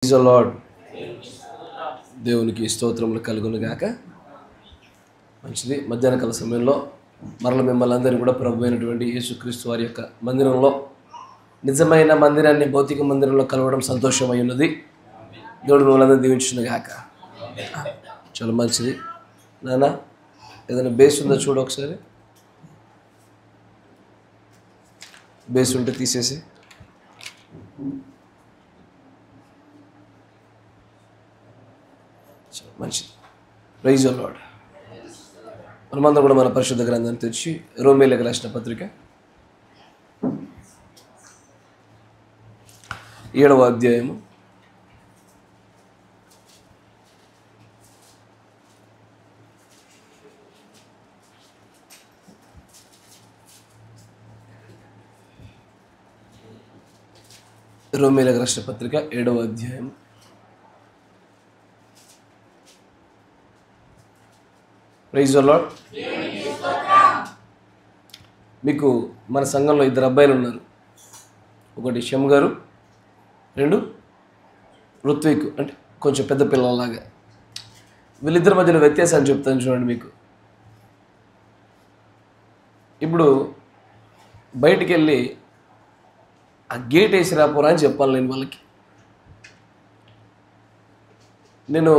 Praise the Lord. దేవునికి స్తోత్రములు కలుగును గాక. మంచిది. మధ్యాహ్న కాల సమయంలో మరల మిమ్మల్ని అందరినీ కూడా ప్రభు అయినటువంటి యేసుక్రీస్తు వారి యొక్క మందిరంలో, నిజమైన మందిరాన్ని భౌతిక మందిరంలో కలవడం సంతోషమై ఉన్నది. దేవుడు మిమ్మల్ని అందరూ దీవించును గాక. చాలా మంచిది. నాన్న ఏదైనా బేస్ ఉందో చూడు ఒకసారి. బేస్ ఉంటే తీసేసి. మంచిది. Praise the lord. మనమందరం కూడా మన పరిశుద్ధ గ్రంథాన్ని తెచ్చి రోమీయులకు రాసిన పత్రిక 7వ అధ్యాయము రోమీయులకు రాసిన పత్రిక 7వ అధ్యాయం ప్రైజ్ ది లార్డ్. మీకు మన సంఘంలో 2 అబ్బాయిలు ఉన్నారు. ఒకటి షమ్ గారు, 2 ఋత్విక్, అంటే కొంచెం పెద్ద పిల్లలాగా. వీళ్ళిద్దరి మధ్యలో వ్యత్యాసాన్ని చెప్తాను చూడండి మీకు. ఇప్పుడు బయటికి వెళ్ళి ఆ గేట్ వేసి రాపోరా అని చెప్పాలి నేను వాళ్ళకి. నేను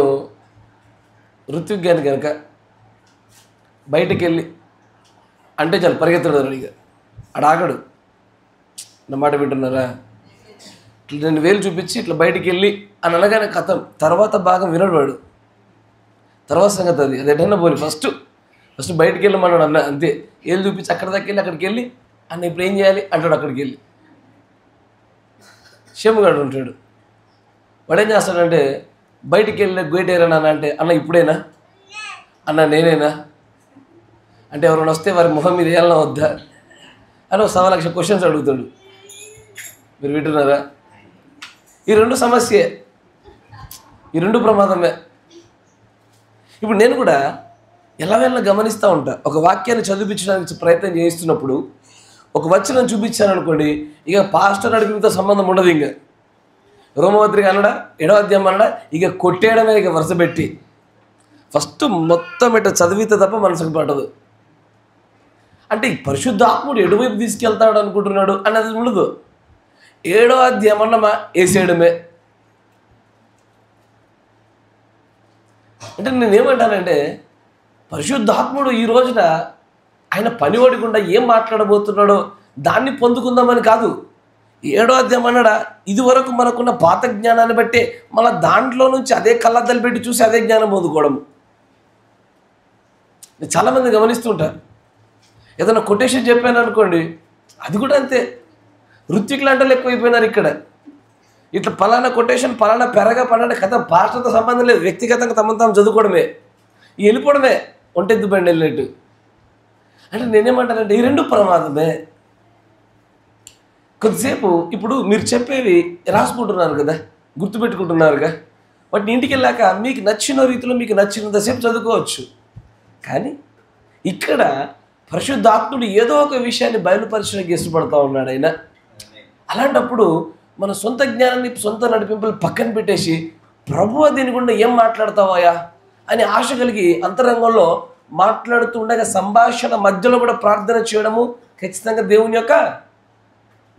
ఋత్విక్ గారిని కనుక బయటికి వెళ్ళి అంటే చాలు పరిగెత్తడు అడిగా, ఆగడు. నా మాట వింటున్నారా? ఇట్లా నేను వేలు చూపించి ఇట్లా బయటికి వెళ్ళి అని అనగానే కథం. తర్వాత భాగం వినడు వాడు. తర్వాత సంగతి అది ఎటన్నా పోని ఫస్ట్ బయటికి వెళ్ళమన్నాడు అన్న, అంతే. ఏళ్ళు చూపించి అక్కడ దాకా వెళ్ళి అక్కడికి వెళ్ళి అన్న ఇప్పుడు ఏం చేయాలి అంటాడు. అక్కడికి వెళ్ళి షేముగాడు ఉంటాడు. వాడు ఏం చేస్తాడంటే బయటికి వెళ్ళి గేట్ ఏరనా అంటే అన్న ఇప్పుడేనా, అన్న నేనేనా అంటే ఎవరైనా వస్తే వారి మొహం మీద వేయాలన్నా వద్దా అని 1,00,000 క్వశ్చన్స్ అడుగుతాడు. మీరు వింటున్నారా? ఈ 2 సమస్యే, ఈ 2 ప్రమాదమే. ఇప్పుడు నేను కూడా ఎలా గమనిస్తూ ఉంటా. ఒక వాక్యాన్ని చదివించడానికి ప్రయత్నం చేస్తున్నప్పుడు ఒక వచనం చూపించాను అనుకోండి, ఇక పాస్టర్ నడిపితో సంబంధం ఉండదు. ఇంకా రోమపత్రిక అనడా, 7వ అధ్యాయం అనడా, ఇక కొట్టేయడమే. ఇక వరుస పెట్టి ఫస్ట్ మొత్తం ఇట్లా చదివితే తప్ప మనసుకు పట్టదు. అంటే ఈ పరిశుద్ధాత్ముడు ఎటువైపు తీసుకెళ్తాడు అనుకుంటున్నాడు అన్నది ఉండదు. 7వ అధ్యాయం అన్నమా వేసేయడమే. అంటే నేనేమంటానంటే పరిశుద్ధాత్ముడు ఈ రోజున ఆయన పనివాడి గుండా ఏం మాట్లాడబోతున్నాడో దాన్ని పొందుకుందామని కాదు. 7వ అధ్యాయం అన్నాడా, ఇది వరకు మనకున్న పాత జ్ఞానాన్ని బట్టే మళ్ళీ దాంట్లో నుంచి అదే కళ్ళద్దాలు పెట్టి చూసి అదే జ్ఞానం పొందుకోవడం. నేను చాలామంది గమనిస్తుంటాను. ఏదైనా కొటేషన్ చెప్పాను అనుకోండి, అది కూడా అంతే. ఋత్వికులు అంటే ఎక్కువైపోయినారు ఇక్కడ. ఇట్లా పలానా కొటేషన్ పలానా పెరగా పలానా కథ పాస్టర్తో సంబంధం లేదు. వ్యక్తిగతంగా తమను తాము చదువుకోవడమే, వెళ్ళిపోవడమే, ఒంటెద్దు బండి వెళ్ళినట్టు. అంటే నేనేమంటానంటే ఈ 2 ప్రమాదమే. కొద్దిసేపు ఇప్పుడు మీరు చెప్పేవి రాసుకుంటున్నారు కదా, గుర్తుపెట్టుకుంటున్నారుగా. వాటిని ఇంటికి వెళ్ళాక మీకు నచ్చిన రీతిలో మీకు నచ్చినంతసేపు చదువుకోవచ్చు. కానీ ఇక్కడ పరిశుద్ధాత్ముడు ఏదో ఒక విషయాన్ని బయలుపరచడానికి ఇష్టపడతా ఉన్నాడు ఆయన. అలాంటప్పుడు మన సొంత జ్ఞానాన్ని, సొంత నడిపింపులు పక్కన పెట్టేసి ప్రభువా దీని గుండా ఏం మాట్లాడతావాయా అని ఆశ కలిగి అంతరంగంలో మాట్లాడుతూ ఉండగా సంభాషణ మధ్యలో కూడా ప్రార్థన చేయడము ఖచ్చితంగా దేవుని యొక్క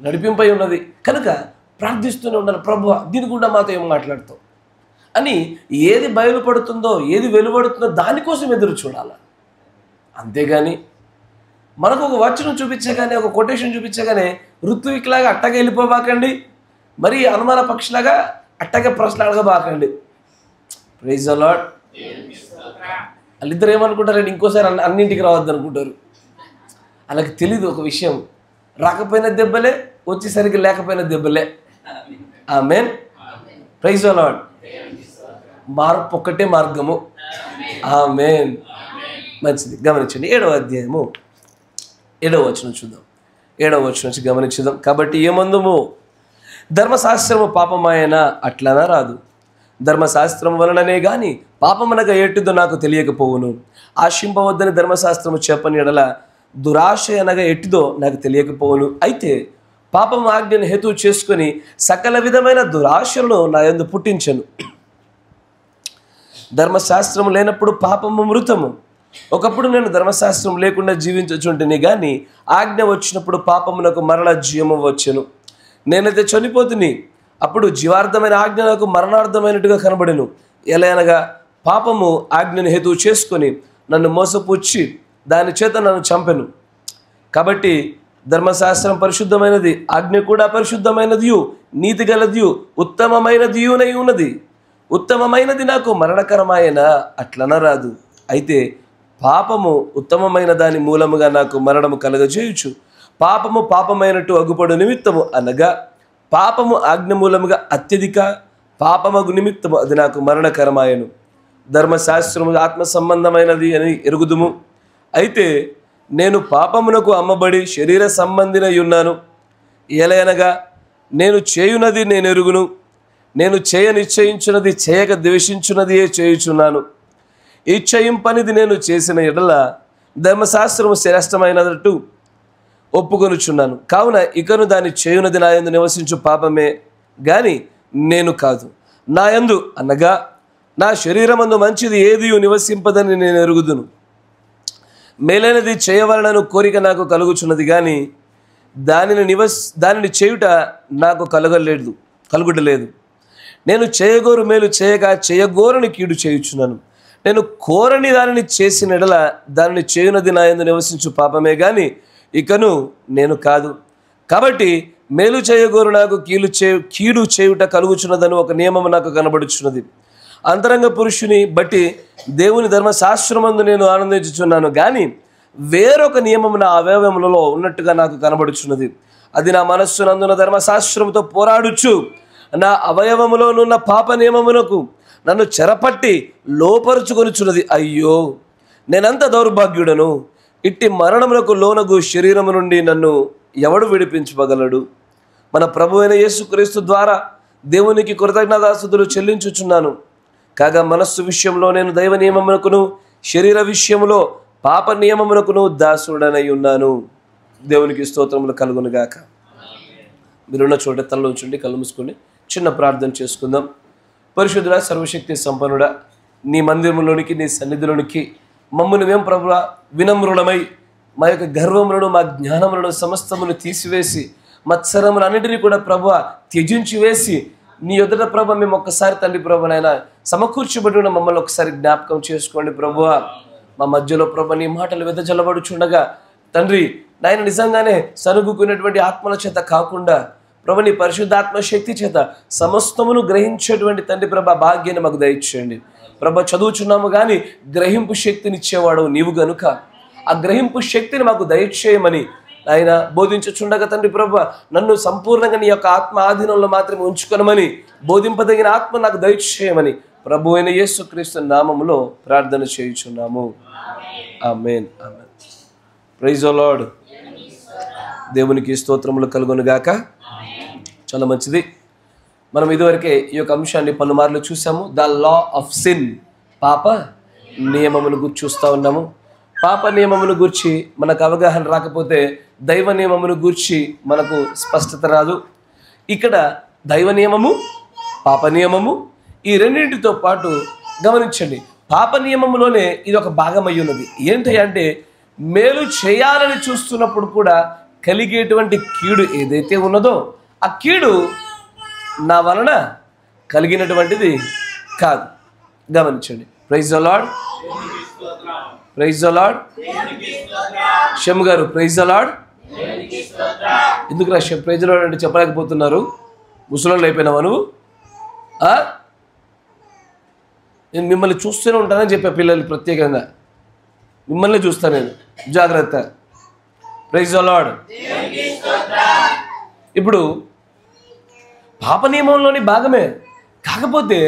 నడిపింపై ఉన్నది. కనుక ప్రార్థిస్తూనే ఉండాలి, ప్రభువా దీని గుండా మాతో ఏం మాట్లాడతావు అని. ఏది బయలుపడుతుందో ఏది వెలువడుతుందో దానికోసం ఎదురు చూడాలి. అంతేగాని మనకు ఒక వచనం చూపించగానే, ఒక కొటేషన్ చూపించగానే ఋత్విక్లాగా అట్టగా వెళ్ళిపోబాకండి, మరి అనుమాన పక్షిలాగా అట్టగా ప్రశ్నలు అడగబాకండి. Praise the lord. వాళ్ళిద్దరు ఏమనుకుంటారంటే ఇంకోసారి అన్నింటికి రావద్దు అనుకుంటారు. వాళ్ళకి తెలీదు ఒక విషయం, రాకపోయిన దెబ్బలే, వచ్చేసరికి లేకపోయిన దెబ్బలే. ఆమేన్. Praise the Lord. మార్పు ఒక్కటే మార్గము. ఆమేన్. మంచిది. గమనించండి 7వ అధ్యాయము 7వ వచనం చూద్దాం. 7వ వచనం నుంచి గమనించుదాం. కాబట్టి ఏమందుము, ధర్మశాస్త్రము పాపమాయన అట్లనా రాదు. ధర్మశాస్త్రం వలననే గాని పాపమనగా ఎట్టిదో నాకు తెలియకపోవును. ఆశింపవద్దని ధర్మశాస్త్రము చెప్పని ఎడల దురాశ అనగా ఎట్టిదో నాకు తెలియకపోవును. అయితే పాపము ఆజ్ఞను హేతువు చేసుకొని సకల విధమైన దురాశలను నా యందు పుట్టించెను. ధర్మశాస్త్రం లేనప్పుడు పాపము మృతము. ఒకప్పుడు నేను ధర్మశాస్త్రం లేకుండా జీవించుచుంటిని, కానీ ఆజ్ఞ వచ్చినప్పుడు పాపమునకు మరణ జీవము వచ్చెను. నేనైతే చనిపోతుని, అప్పుడు జీవార్థమైన ఆజ్ఞ నాకు మరణార్థమైనట్టుగా కనబడెను. ఎలా అనగా పాపము ఆజ్ఞను హేతువు చేసుకొని నన్ను మోసపుచ్చి దాని చేత నన్ను చంపెను. కాబట్టి ధర్మశాస్త్రం పరిశుద్ధమైనది, ఆజ్ఞ కూడా పరిశుద్ధమైనదియు నీతి గలదియు ఉత్తమమైనదియునై ఉన్నది. ఉత్తమమైనది నాకు మరణకరమాయన అట్లనరాదు. అయితే పాపము ఉత్తమమైన దాని మూలముగా నాకు మరణము కలగజేయుచు పాపము పాపమైనట్టు అగుపడు నిమిత్తము అనగా పాపము ఆజ్ఞ మూలముగా అత్యధిక పాపమగు నిమిత్తము అది నాకు మరణకరమాయను. ధర్మశాస్త్రము ఆత్మ సంబంధమైనది అని ఎరుగుదుము. అయితే నేను పాపమునకు అమ్మబడి శరీర సంబంధినై ఉన్నాను. ఎలయనగా నేను చేయునది నేను ఎరుగును, నేను చేయ నిశ్చయించున్నది చేయక ద్వేషించున్నదియే చేయుచున్నాను. ఇచ్చయింపనిది నేను చేసిన ఎడల ధర్మశాస్త్రము శ్రేష్టమైనట్టు ఒప్పుకొనుచున్నాను. కావున ఇకను దాన్ని చేయునది నా యందు నివసించు పాపమే గాని నేను కాదు. నా యందు అనగా నా శరీరమందు మంచిది ఏది నివసింపదని నేను ఎరుగుదును. మేలైనది చేయవలనను కోరిక నాకు కలుగుచున్నది, కానీ దానిని చేయుట నాకు కలుగుటలేదు. నేను చేయగోరు మేలు చేయక చేయగోరని కీడు చేయుచున్నాను. నేను కోరని దానిని చేసిన ఎడల దానిని చేయునది నా యందు నివసించు పాపమే గాని ఇకను నేను కాదు. కాబట్టి మేలు చేయగోరు నాకు కీడు చేయుట కలుగుచున్నదని ఒక నియమం నాకు కనబడుచున్నది. అంతరంగ పురుషుని బట్టి దేవుని ధర్మశాస్త్రమందు నేను ఆనందించుచున్నాను, కానీ వేరొక నియమం నా అవయవములలో ఉన్నట్టుగా నాకు కనబడుచున్నది. అది నా మనస్సునందున ధర్మశాస్త్రముతో పోరాడుచు నా అవయవములోనున్న పాప నియమమునకు నన్ను చెరపట్టి లోపరుచుకొనుచున్నది. అయ్యో, నేనంత దౌర్భాగ్యుడను! ఇట్టి మరణమునకు లోనగు శరీరము నుండి నన్ను ఎవడు విడిపించగలడు? మన ప్రభువైన యేసుక్రీస్తు ద్వారా దేవునికి కృతజ్ఞతాస్తుతులు చెల్లించుచున్నాను. కాగా మనస్సు విషయంలో నేను దైవ నియమమునకును శరీర విషయంలో పాప నియమమునకును దాసుడనై ఉన్నాను. దేవునికి స్తోత్రములు కలుగునుగాక. మీరున్న చోట తలలో ఉంచండి, కళ్ళు మూసుకొని చిన్న ప్రార్థన చేసుకుందాం. పరిశుద్ధుడా, సర్వశక్తి సంపన్నుడా, నీ మందిరములోనికి నీ సన్నిధిలోనికి మమ్మల్ని మేము ప్రభువా వినమ్రులమై మా యొక్క గర్వములను మా జ్ఞానములను సమస్తమును తీసివేసి మత్సరములన్నింటినీ కూడా ప్రభువా త్యజించి వేసి నీ ఎదుట ప్రభు మేము ఒక్కసారి తండ్రి ప్రభునైనా సమకూర్చబడి ఉన్న మమ్మల్ని ఒకసారి జ్ఞాపకం చేసుకోండి ప్రభువా. మా మధ్యలో ప్రభు నీ మాటలు వెదజల్లబడుచుండగా తండ్రి నాయన నిజంగానే సనుగుకునేటువంటి ఆత్మల చేత కాకుండా ప్రభు నీ పరిశుద్ధాత్మ శక్తి చేత సమస్తమును గ్రహించేటువంటి తండ్రి ప్రభ భాగ్యాన్ని మాకు దయచేయండి. ప్రభ చదువుచున్నాము కానీ గ్రహింపు శక్తిని ఇచ్చేవాడు నీవు గనుక ఆ గ్రహింపు శక్తిని మాకు దయచేయమని ఆయన బోధించుచుండగా తండ్రి ప్రభ నన్ను సంపూర్ణంగా నీ యొక్క ఆత్మ ఆధీనంలో మాత్రమే ఉంచుకొనమని బోధింపదగిన ఆత్మ నాకు దయచేయమని ప్రభు అయిన యేసుక్రీస్తు నామములో ప్రార్థన చేయుచున్నాము. Amen, amen. Praise the Lord. దేవునికి స్తోత్రములు కలుగునుగాక. చాలా మంచిది. మనం ఇదివరకే ఈ యొక్క అంశాన్ని పలుమార్లు చూసాము. ద లా ఆఫ్ సిన్, పాప నియమమును గురించి చూస్తూ ఉన్నాము. పాప నియమమును గురించి మనకు అవగాహన రాకపోతే దైవ నియమమును గురించి మనకు స్పష్టత రాదు. ఇక్కడ దైవ నియమము, పాప నియమము ఈ రెండింటితో పాటు గమనించండి, పాప నియమములోనే ఇది ఒక భాగం అయి ఉన్నది. ఏంటి అంటే మేలు చేయాలని చూస్తున్నప్పుడు కూడా కలిగేటువంటి కీడు ఏదైతే ఉన్నదో ఆ కీడు నా వలన కలిగినటువంటిది కాదు. గమనించండి. Praise the lord, praise the Lord. Sham గారు ప్రైజ్ ది లార్డ్. ఎందుకు రా ప్రైజ్ ది లార్డ్ అంటే చెప్పలేకపోతున్నారు? ముసలోళ్ళు అయిపోయినావా నువ్వు? నేను మిమ్మల్ని చూస్తూనే ఉంటానని చెప్పా పిల్లలు, ప్రత్యేకంగా మిమ్మల్ని చూస్తాను నేను, జాగ్రత్త. Praise the lord. ఇప్పుడు పాప నియమంలోని భాగమే, కాకపోతే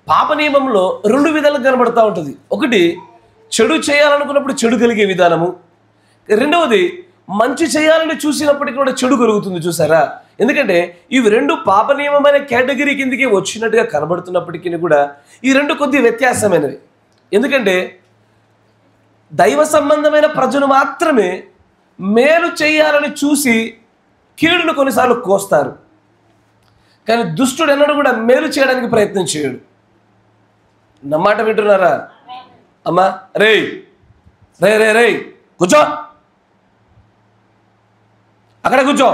పాప నియమంలో రెండు విధాలుగా కనబడతా ఉంటుంది. ఒకటి చెడు చేయాలనుకున్నప్పుడు చెడు కలిగే విధానము, రెండవది మంచి చేయాలని చూసినప్పటికీ కూడా చెడు కలుగుతుంది. చూసారా? ఎందుకంటే ఇవి రెండు పాప నియమం అనే కేటగిరీ కిందకి వచ్చినట్టుగా కనబడుతున్నప్పటికీ కూడా ఈ రెండు కొద్ది వ్యత్యాసమైనవి. ఎందుకంటే దైవ సంబంధమైన ప్రజలు మాత్రమే మేలు చేయాలని చూసి కీడును కొన్నిసార్లు కోస్తారు. కానీ దుష్టుడు ఎన్నడూ కూడా మేలు చేయడానికి ప్రయత్నం చేయడు. నా మాట వింటున్నారా అమ్మా? రే రే రే రే కూర్చో, అక్కడ కూర్చో.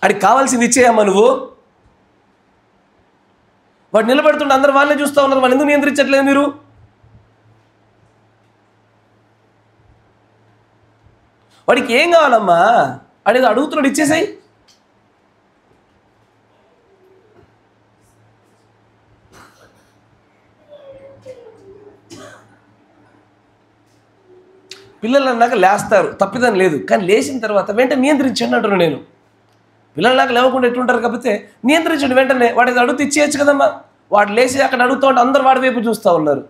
అడికి కావాల్సింది ఇచ్చేయమ్మా నువ్వు. వాడు నిలబడుతుంటే అందరు వాళ్ళే చూస్తూ ఉన్నారు, వాళ్ళు ఎందుకు నియంత్రించట్లేదు మీరు? వాడికి ఏం కావాలమ్మా? అడిగి అడుగుతున్నాడు, ఇచ్చేసాయి. పిల్లలు అన్నాక లేస్తారు, తప్పిదని లేదు. కానీ లేచిన తర్వాత వెంటనే నియంత్రించండి అంటున్నాను నేను. పిల్లలు నాకు లేవకుండా ఎట్లుంటారు కాకపోతే నియంత్రించండి వెంటనే. వాడికి అడుగుతూ ఇచ్చేయచ్చు కదమ్మా. వాడు లేచి అక్కడ అడుగుతూ ఉంటే అందరు వాడి వైపు చూస్తూ ఉన్నారు.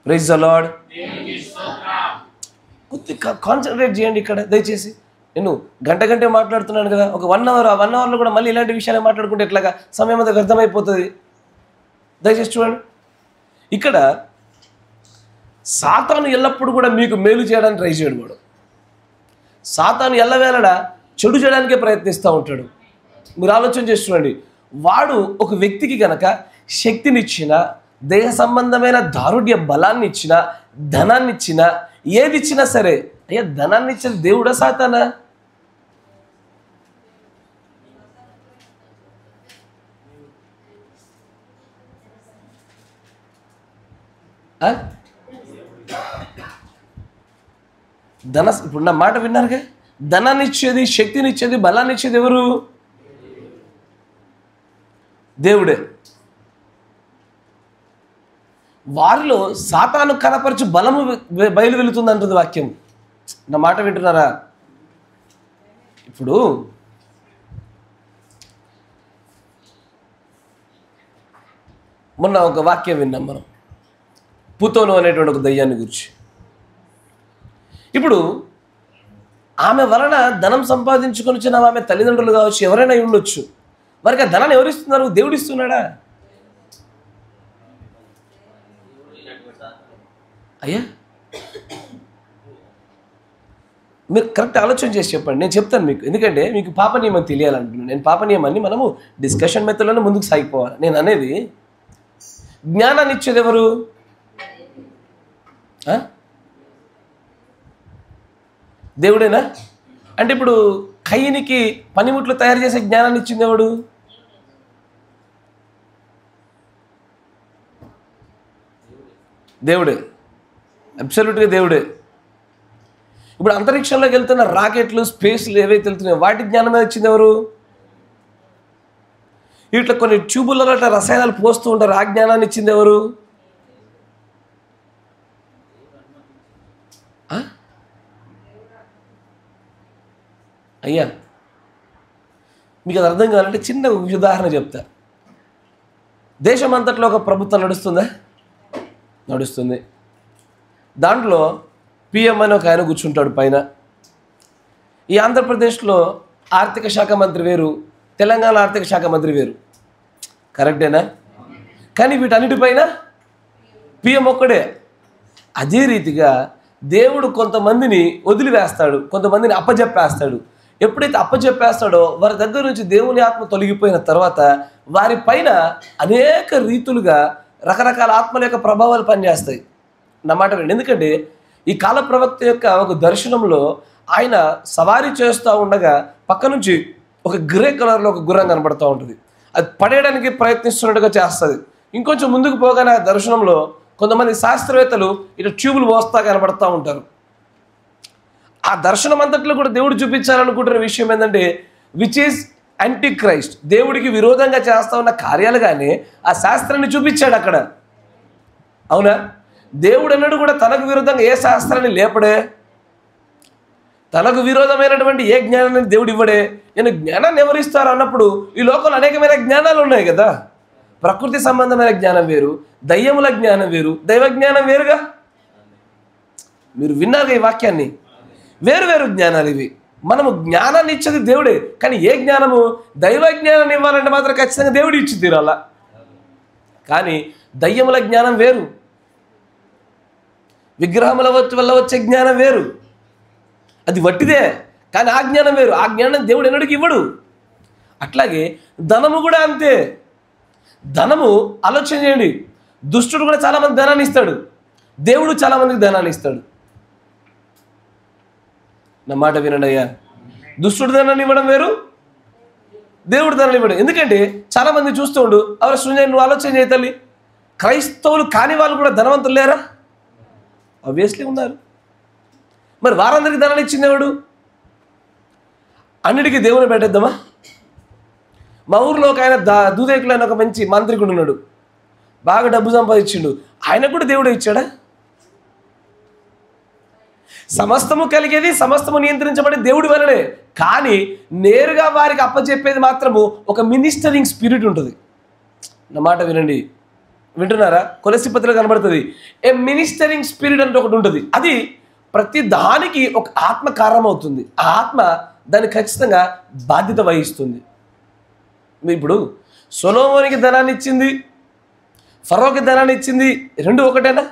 Praise the lord. కొద్దిగా కాన్సన్ట్రేట్ చేయండి ఇక్కడ దయచేసి. నేను గంట మాట్లాడుతున్నాను కదా, ఒక 1 అవర్, ఆ 1 అవర్లో కూడా మళ్ళీ ఇలాంటి విషయాలు మాట్లాడుకుంటే ఎట్లాగా సమయం అంతా వ్యర్థమైపోతుంది. దయచేసి చూడండి, ఇక్కడ సాతాను ఎల్లప్పుడూ కూడా మీకు మేలు చేయడానికి ట్రై చేయడు. వాడు సాతాను ఎల్లవేళ చెడు చేయడానికే ప్రయత్నిస్తూ ఉంటాడు. మీరు ఆలోచన చేసి చూడండి. వాడు ఒక వ్యక్తికి కనుక శక్తినిచ్చిన, దేహ సంబంధమైన దారుఢ్య బలాన్ని ఇచ్చిన, ధనాన్ని ఇచ్చిన, ఏది ఇచ్చినా సరే, అయ్యా ధనాన్ని ఇచ్చిన దేవుడా సాతానా? ఇప్పుడు నా మాట విన్నారుగా, ధనాన్ని ఇచ్చేది, శక్తిని ఇచ్చేది, బలాన్ని ఇచ్చేది ఎవరు? దేవుడే. వారిలో సాతాను కనపరచు బలము బయలు వెళుతుంది అంటుంది వాక్యం. నా మాట వింటున్నారా? ఇప్పుడు మొన్న ఒక వాక్యం విన్నాం మనం, పుతోను అనేటువంటి ఒక దయ్యాన్ని గురించి. ఇప్పుడు ఆమె వలన ధనం సంపాదించుకొని వచ్చిన ఆమె తల్లిదండ్రులు కావచ్చు, ఎవరైనా ఉండొచ్చు. వారికి ఆ ధనాన్ని ఎవరు ఇస్తున్నారు? దేవుడు ఇస్తున్నాడా? అయ్యా మీరు కరెక్ట్ ఆలోచన చేసి చెప్పండి, నేను చెప్తాను మీకు. ఎందుకంటే మీకు పాప నియమం తెలియాలంటున్నాను. నేను పాప నియమాన్ని మనము డిస్కషన్ మెథడ్లోనే ముందుకు సాగిపోవాలి. నేను అనేది జ్ఞానాన్ని ఇచ్చేది ఎవరు? దేవుడేనా? అంటే ఇప్పుడు కయ్యనికి పనిముట్లు తయారు చేసే జ్ఞానాన్ని ఇచ్చింది ఎవడు? దేవుడే. అబ్సల్యూట్గా దేవుడే. ఇప్పుడు అంతరిక్షంలోకి వెళ్తున్న రాకెట్లు, స్పేస్లు ఏవైతే వెళ్తున్నాయో వాటి జ్ఞానమే ఇచ్చింది ఎవరు? ఇట్లా కొన్ని ట్యూబులలో అట్లా రసాయనాలు పోస్తూ ఉంటారు, ఆ జ్ఞానాన్ని ఇచ్చింది ఎవరు? అయ్యా మీకు అది అర్థం కావాలంటే చిన్న ఉదాహరణ చెప్తా. దేశమంతట్లో ఒక ప్రభుత్వం నడుస్తుందా? నడుస్తుంది. దాంట్లో పిఎం అని ఒక ఆయన కూర్చుంటాడు పైన. ఈ ఆంధ్రప్రదేశ్లో ఆర్థిక శాఖ మంత్రి వేరు, తెలంగాణ ఆర్థిక శాఖ మంత్రి వేరు. కరెక్టేనా? కానీ వీటన్నిటిపైన పిఎం ఒక్కడే. అదే రీతిగా దేవుడు కొంతమందిని వదిలివేస్తాడు, కొంతమందిని అప్పజెప్పేస్తాడు. ఎప్పుడైతే అప్పజెప్పేస్తాడో వారి దగ్గర నుంచి దేవుని ఆత్మ తొలగిపోయిన తర్వాత వారి పైన అనేక రీతులుగా రకరకాల ఆత్మల యొక్క ప్రభావాలు పనిచేస్తాయి. అన్నమాట. ఎందుకంటే ఈ కాల ప్రవక్త యొక్క ఒక దర్శనంలో ఆయన సవారీ చేస్తూ ఉండగా పక్క నుంచి ఒక గ్రే కలర్లో ఒక గుర్రం కనబడుతూ ఉంటుంది. అది పడేయడానికి ప్రయత్నిస్తున్నట్టుగా చేస్తుంది. ఇంకొంచెం ముందుకు పోగానే ఆ దర్శనంలో కొంతమంది శాస్త్రవేత్తలు ఇటు ట్యూబులు పోస్తా కనబడుతూ ఉంటారు. ఆ దర్శనం అంతట్లో కూడా దేవుడు చూపించాలనుకుంటున్న విషయం ఏంటంటే విచ్ ఈజ్ యాంటీ క్రైస్ట్, దేవుడికి విరోధంగా చేస్తా ఉన్న కార్యాలు కానీ ఆ శాస్త్రాన్ని చూపించాడు అక్కడ. అవునా? దేవుడు అన్నాడు కూడా తనకు విరోధంగా ఏ శాస్త్రాన్ని లేపడే, తనకు విరోధమైనటువంటి ఏ జ్ఞానాన్ని దేవుడు ఇవ్వడే. నేను జ్ఞానాన్ని ఎవరిస్తారు అన్నప్పుడు ఈ లోకంలో అనేకమైన జ్ఞానాలు ఉన్నాయి కదా. ప్రకృతి సంబంధమైన జ్ఞానం వేరు, దయ్యముల జ్ఞానం వేరు, దైవ జ్ఞానం వేరుగా. మీరు విన్నారు ఈ వాక్యాన్ని. వేరు వేరు జ్ఞానాలు ఇవి. మనము జ్ఞానాన్ని ఇచ్చేది దేవుడే, కానీ ఏ జ్ఞానము? దైవ జ్ఞానాన్ని ఇవ్వాలంటే మాత్రం ఖచ్చితంగా దేవుడు ఇచ్చి తీరాలా. కానీ దయ్యముల జ్ఞానం వేరు. విగ్రహముల వల్ల వచ్చే జ్ఞానం వేరు, అది వట్టిదే. కానీ ఆ జ్ఞానం వేరు. ఆ జ్ఞానం దేవుడు ఎన్నడికి ఇవ్వడు. అట్లాగే ధనము కూడా అంతే. ధనము ఆలోచన చేయండి, దుష్టుడు కూడా చాలామంది ధనాన్ని ఇస్తాడు, దేవుడు చాలామందికి ధనాన్ని ఇస్తాడు. నా మాట వినండి అయ్యా. దుష్టుడు ధనాన్ని ఇవ్వడం వేరు, దేవుడు ధనాన్ని ఇవ్వడం. ఎందుకంటే చాలామంది చూస్తూ ఉండు, అవరు శూన్య, నువ్వు ఆలోచన చేయ తల్లి, క్రైస్తవులు కాని వాళ్ళు కూడా ధనవంతులు లేరా? ఆబ్వియస్లీ ఉన్నారు. మరి వారందరికీ ధనాన్ని ఇచ్చింది ఎవడు? అన్నిటికీ దేవుని పెట్టేద్దామా? మా ఊరిలో ఒక ఆయన దూదేకులు అయిన ఒక మంచి మాంత్రికుడు ఉన్నాడు, బాగా డబ్బు సంపాదించిండు. ఆయన కూడా దేవుడే ఇచ్చాడా? సమస్తము కలిగేది, సమస్తము నియంత్రించబడి దేవుడి వలనే. కానీ నేరుగా వారికి అప్పచెప్పేది మాత్రము ఒక మినిస్టరింగ్ స్పిరిట్ ఉంటుంది. నా మాట వినండి, వింటున్నారా? కొలస్సీ పత్రికలో కనబడుతుంది. ఏ మినిస్టరింగ్ స్పిరిట్ అంటే ఒకటి ఉంటుంది. అది ప్రతి దానికి ఒక ఆత్మ కారణమవుతుంది. ఆ ఆత్మ దాన్ని ఖచ్చితంగా బాధ్యత వహిస్తుంది. ఇప్పుడు సొలొమోనుకి ధనాన్ని ఇచ్చింది, ఫరోకి ధనాన్ని ఇచ్చింది, రెండు ఒకటేనా?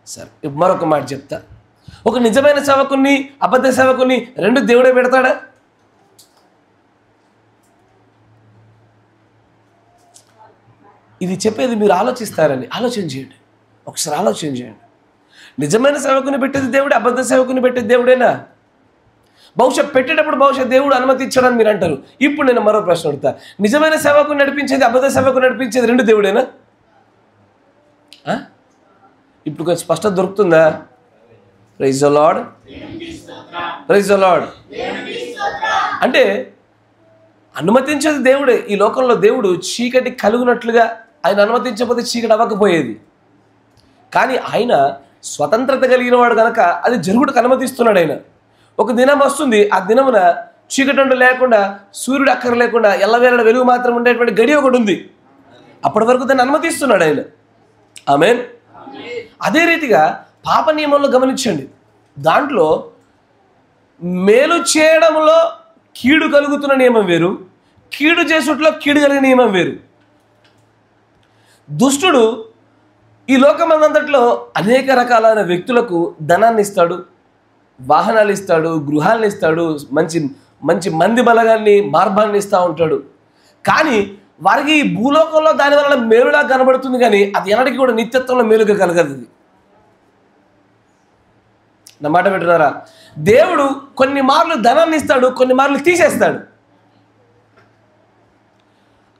సరే, మరొక మాట చెప్తా. ఒక నిజమైన సేవకుని, అబద్ధ సేవకుని రెండు దేవుడే పెడతాడా? ఇది చెప్పేది మీరు ఆలోచిస్తారని ఆలోచన చేయండి. ఒకసారి ఆలోచన చేయండి. నిజమైన సేవకుని పెట్టేది దేవుడే, అబద్ధ సేవకుని పెట్టేది దేవుడేనా? బహుశా పెట్టేటప్పుడు బహుశా దేవుడు అనుమతి ఇచ్చాడని మీరు అంటారు. ఇప్పుడు నేను మరో ప్రశ్న అడుగుతా, నిజమైన సేవకుని నడిపించేది, అబద్ధ సేవకుని నడిపించేది రెండు దేవుడేనా? ఇప్పుడు కొంచెం స్పష్టత దొరుకుతుందా? Praise the lord, praise the lord. అంటే అనుమతించేది దేవుడే. ఈ లోకంలో దేవుడు చీకటి కలుగునట్లుగా ఆయన అనుమతించకపోతే చీకటి అవ్వకపోయేది. కానీ ఆయన స్వతంత్రత కలిగిన వాడు కనుక అది జరుగుటకు అనుమతిస్తున్నాడు. ఆయన ఒక దినం వస్తుంది, ఆ దినమున చీకటి లేకుండా, సూర్యుడు అక్కర లేకుండా ఎల్లవేళ వెలుగు మాత్రం ఉండేటువంటి గడి ఒకటి ఉంది. అప్పటి వరకు దాన్ని అనుమతిస్తున్నాడు ఆయన. ఆమేన్. అదే రీతిగా పాప నియమంలో గమనించండి, దాంట్లో మేలు చేయడంలో కీడు కలుగుతున్న నియమం వేరు, కీడు చేసుట్లో కీడు కలిగిన నియమం వేరు. దుష్టుడు ఈ లోకమందంతట్లో అనేక రకాలైన వ్యక్తులకు ధనాన్ని ఇస్తాడు, వాహనాలు ఇస్తాడు, గృహాలను ఇస్తాడు, మంచి మంచి మంది బలగాన్ని, మార్గాన్ని ఇస్తూ ఉంటాడు. కానీ వారికి ఈ భూలోకంలో దాని వలన మేలులా కనబడుతుంది, కానీ అది ఎన్నటికీ కూడా నిత్యత్వంలో మేలుగా కలగదు. నా మాట వింటున్నారా? దేవుడు కొన్ని మార్లు ధనాన్ని ఇస్తాడు, కొన్ని మార్లు తీసేస్తాడు.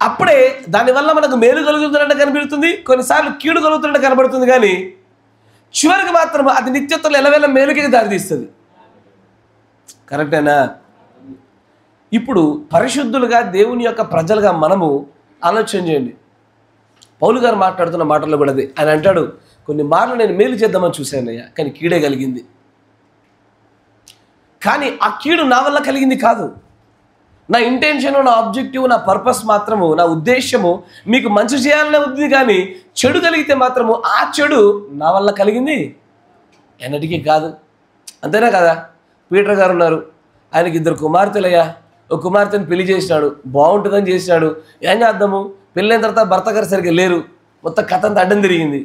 అప్పుడే దానివల్ల మనకు మేలు కలుగుతున్నట్టు కనిపిస్తుంది, కొన్నిసార్లు కీడు కలుగుతున్నట్టు కనబడుతుంది. కానీ చివరికి మాత్రం అది నిత్యత్వంలో ఎలవేళ మేలుకి దారితీస్తుంది. కరెక్టేనా? ఇప్పుడు పరిశుద్ధులుగా దేవుని యొక్క ప్రజలుగా మనము ఆలోచన చేయండి. పౌలు గారు మాట్లాడుతున్న మాటల్లో కూడా అదే. ఆయన అంటాడు, కొన్ని మార్లు నేను మేలు చేద్దామని చూశానయ్యా, కానీ కీడే కలిగింది. కానీ ఆ కీడు నా వల్ల కలిగింది కాదు. నా ఇంటెన్షన్, నా ఆబ్జెక్టివ్, నా పర్పస్ మాత్రము, నా ఉద్దేశము మీకు మంచి చేయాలనే ఉంది. కానీ చెడు కలిగితే మాత్రము ఆ చెడు నా వల్ల కలిగింది ఎన్నటికీ కాదు. అంతేనా కదా? పీటర్ గారు ఉన్నారు, ఆయనకి 2 కుమార్తెలయ్యా. ఒక కుమార్తెను పెళ్లి చేసినాడు, బాగుంటుందని చేసినాడు. ఏం చేద్దాము, పెళ్ళైన తర్వాత భర్త గారు సరిగ్గా లేరు, మొత్తం కథ అంతా అడ్డం తిరిగింది.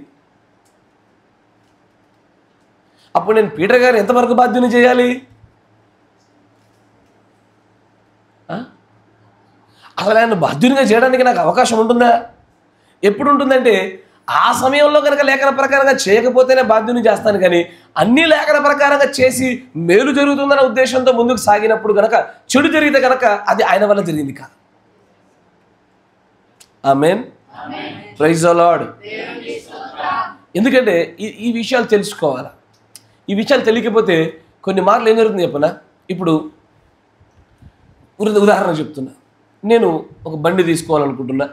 అప్పుడు నేను పీటర్ గారు ఎంతవరకు బాధ్యత చేయాలి? అసలు ఆయన బాధ్యునిగా చేయడానికి నాకు అవకాశం ఉంటుందా? ఎప్పుడు ఉంటుందంటే ఆ సమయంలో కనుక లేఖన ప్రకారంగా చేయకపోతేనే బాధ్యుని చేస్తాను. కానీ అన్ని లేఖన ప్రకారంగా చేసి మేలు జరుగుతుందన్న ఉద్దేశంతో ముందుకు సాగినప్పుడు కనుక చెడు జరిగితే కనుక అది ఆయన వల్ల జరిగింది కాదు. ఆమేన్. Praise the lord. ఎందుకంటే ఈ విషయాలు తెలుసుకోవాలి. ఈ విషయాలు తెలియకపోతే కొన్ని మార్లు ఏం జరుగుతుంది చెప్పనా? ఇప్పుడు ఉదాహరణ చెప్తున్నా. నేను ఒక బండి తీసుకోవాలనుకుంటున్నా.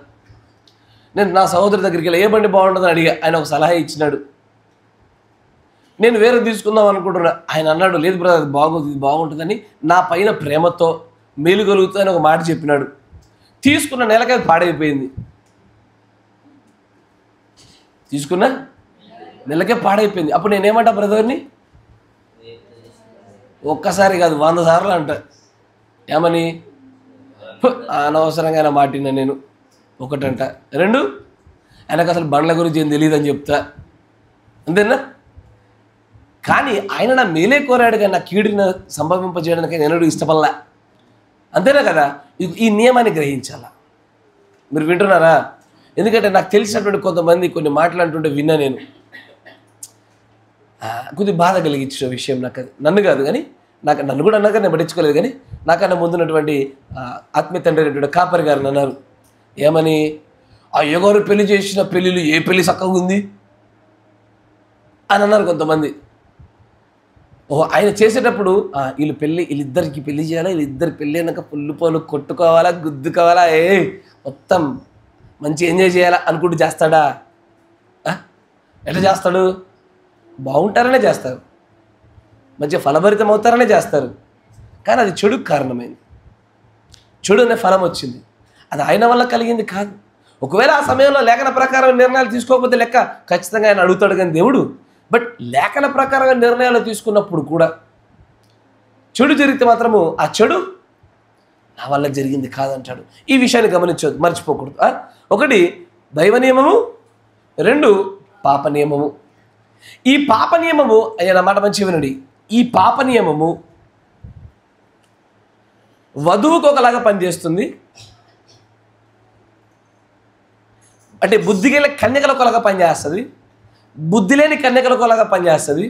నేను నా సహోదరి దగ్గరికి వెళ్ళి ఏ బండి బాగుంటుందని అడిగా. ఆయన ఒక సలహా ఇచ్చినాడు. నేను వేరే తీసుకుందాం అనుకుంటున్నా. ఆయన అన్నాడు, లేదు బ్రదర్, అది బాగోదు, ఇది బాగుంటుందని నా పైన ప్రేమతో మేలు కలుగుతుందని ఒక మాట చెప్పినాడు. తీసుకున్న నెలకే పాడైపోయింది. తీసుకున్న నెలకే పాడైపోయింది. అప్పుడు నేనేమంటా బ్రదర్ని? ఒక్కసారి కాదు 100 సార్లు అంట. ఏమని? అనవసరంగా మాటినా నేను. ఒకటంట. 2 ఆయనకు అసలు బండ్ల గురించి ఏం తెలియదు అని చెప్తా, అంతేనా? కానీ ఆయన నా మేలే కోరాడు కానీ నా కీడుని సంభవింపజేయడానికి నేను ఇష్టపడలా, అంతేనా కదా? ఈ నియమాన్ని గ్రహించాలా. మీరు వింటున్నారా? ఎందుకంటే నాకు తెలిసినటువంటి కొంతమంది కొన్ని మాటలు అంటుంటే విన్నా నేను, కొద్దిగా బాధ కలిగించిన విషయం నాకు. అది నన్ను కాదు కానీ నన్ను కూడా అన్నాక నేను పట్టించుకోలేదు, కానీ నాకన్నా ముందున్నటువంటి ఆత్మీయ తండ్రి అయినటువంటి కాపరి గారిని అన్నారు, ఏమని, ఆ అయ్యగారు పెళ్లి చేసిన పెళ్ళిళ్ళు ఏ పెళ్లి చక్కగా ఉంది అని అన్నారు కొంతమంది. ఓహో, ఆయన చేసేటప్పుడు వీళ్ళిద్దరికి పెళ్లి చేయాలా, వీళ్ళిద్దరికి పెళ్ళి అయినాక పుల్లు పోలు కొట్టుకోవాలా, గుద్దుకోవాలా, మొత్తం మంచి ఎంజాయ్ చేయాలా అనుకుంటూ చేస్తాడా? ఎట్లా చేస్తాడు? బాగుంటారనే చేస్తారు, మంచిగా ఫలభరితం అవుతారనే చేస్తారు. కానీ అది చెడుకు కారణమైంది, చెడు అనే ఫలం వచ్చింది. అది ఆయన వల్ల కలిగింది కాదు. ఒకవేళ ఆ సమయంలో లేఖన ప్రకారం నిర్ణయాలు తీసుకోకపోతే లెక్క ఖచ్చితంగా ఆయన అడుగుతాడు కానీ దేవుడు. బట్ లేఖన ప్రకారంగా నిర్ణయాలు తీసుకున్నప్పుడు కూడా చెడు జరిగితే మాత్రము ఆ చెడు నా వల్ల జరిగింది కాదంటాడు. ఈ విషయాన్ని గమనించవద్దు, మర్చిపోకూడదు. ఒకటి దైవ నియమము, రెండు పాప నియమము. ఈ పాప నియమము అయ్యా మాట మంచి వినండి, ఈ పాప నియమము వధువుకు ఒకలాగా పనిచేస్తుంది, అంటే బుద్ధి గల కన్యకలకు ఒకలాగా పనిచేస్తుంది, బుద్ధి లేని కన్యకలకు ఒకలాగా పనిచేస్తుంది,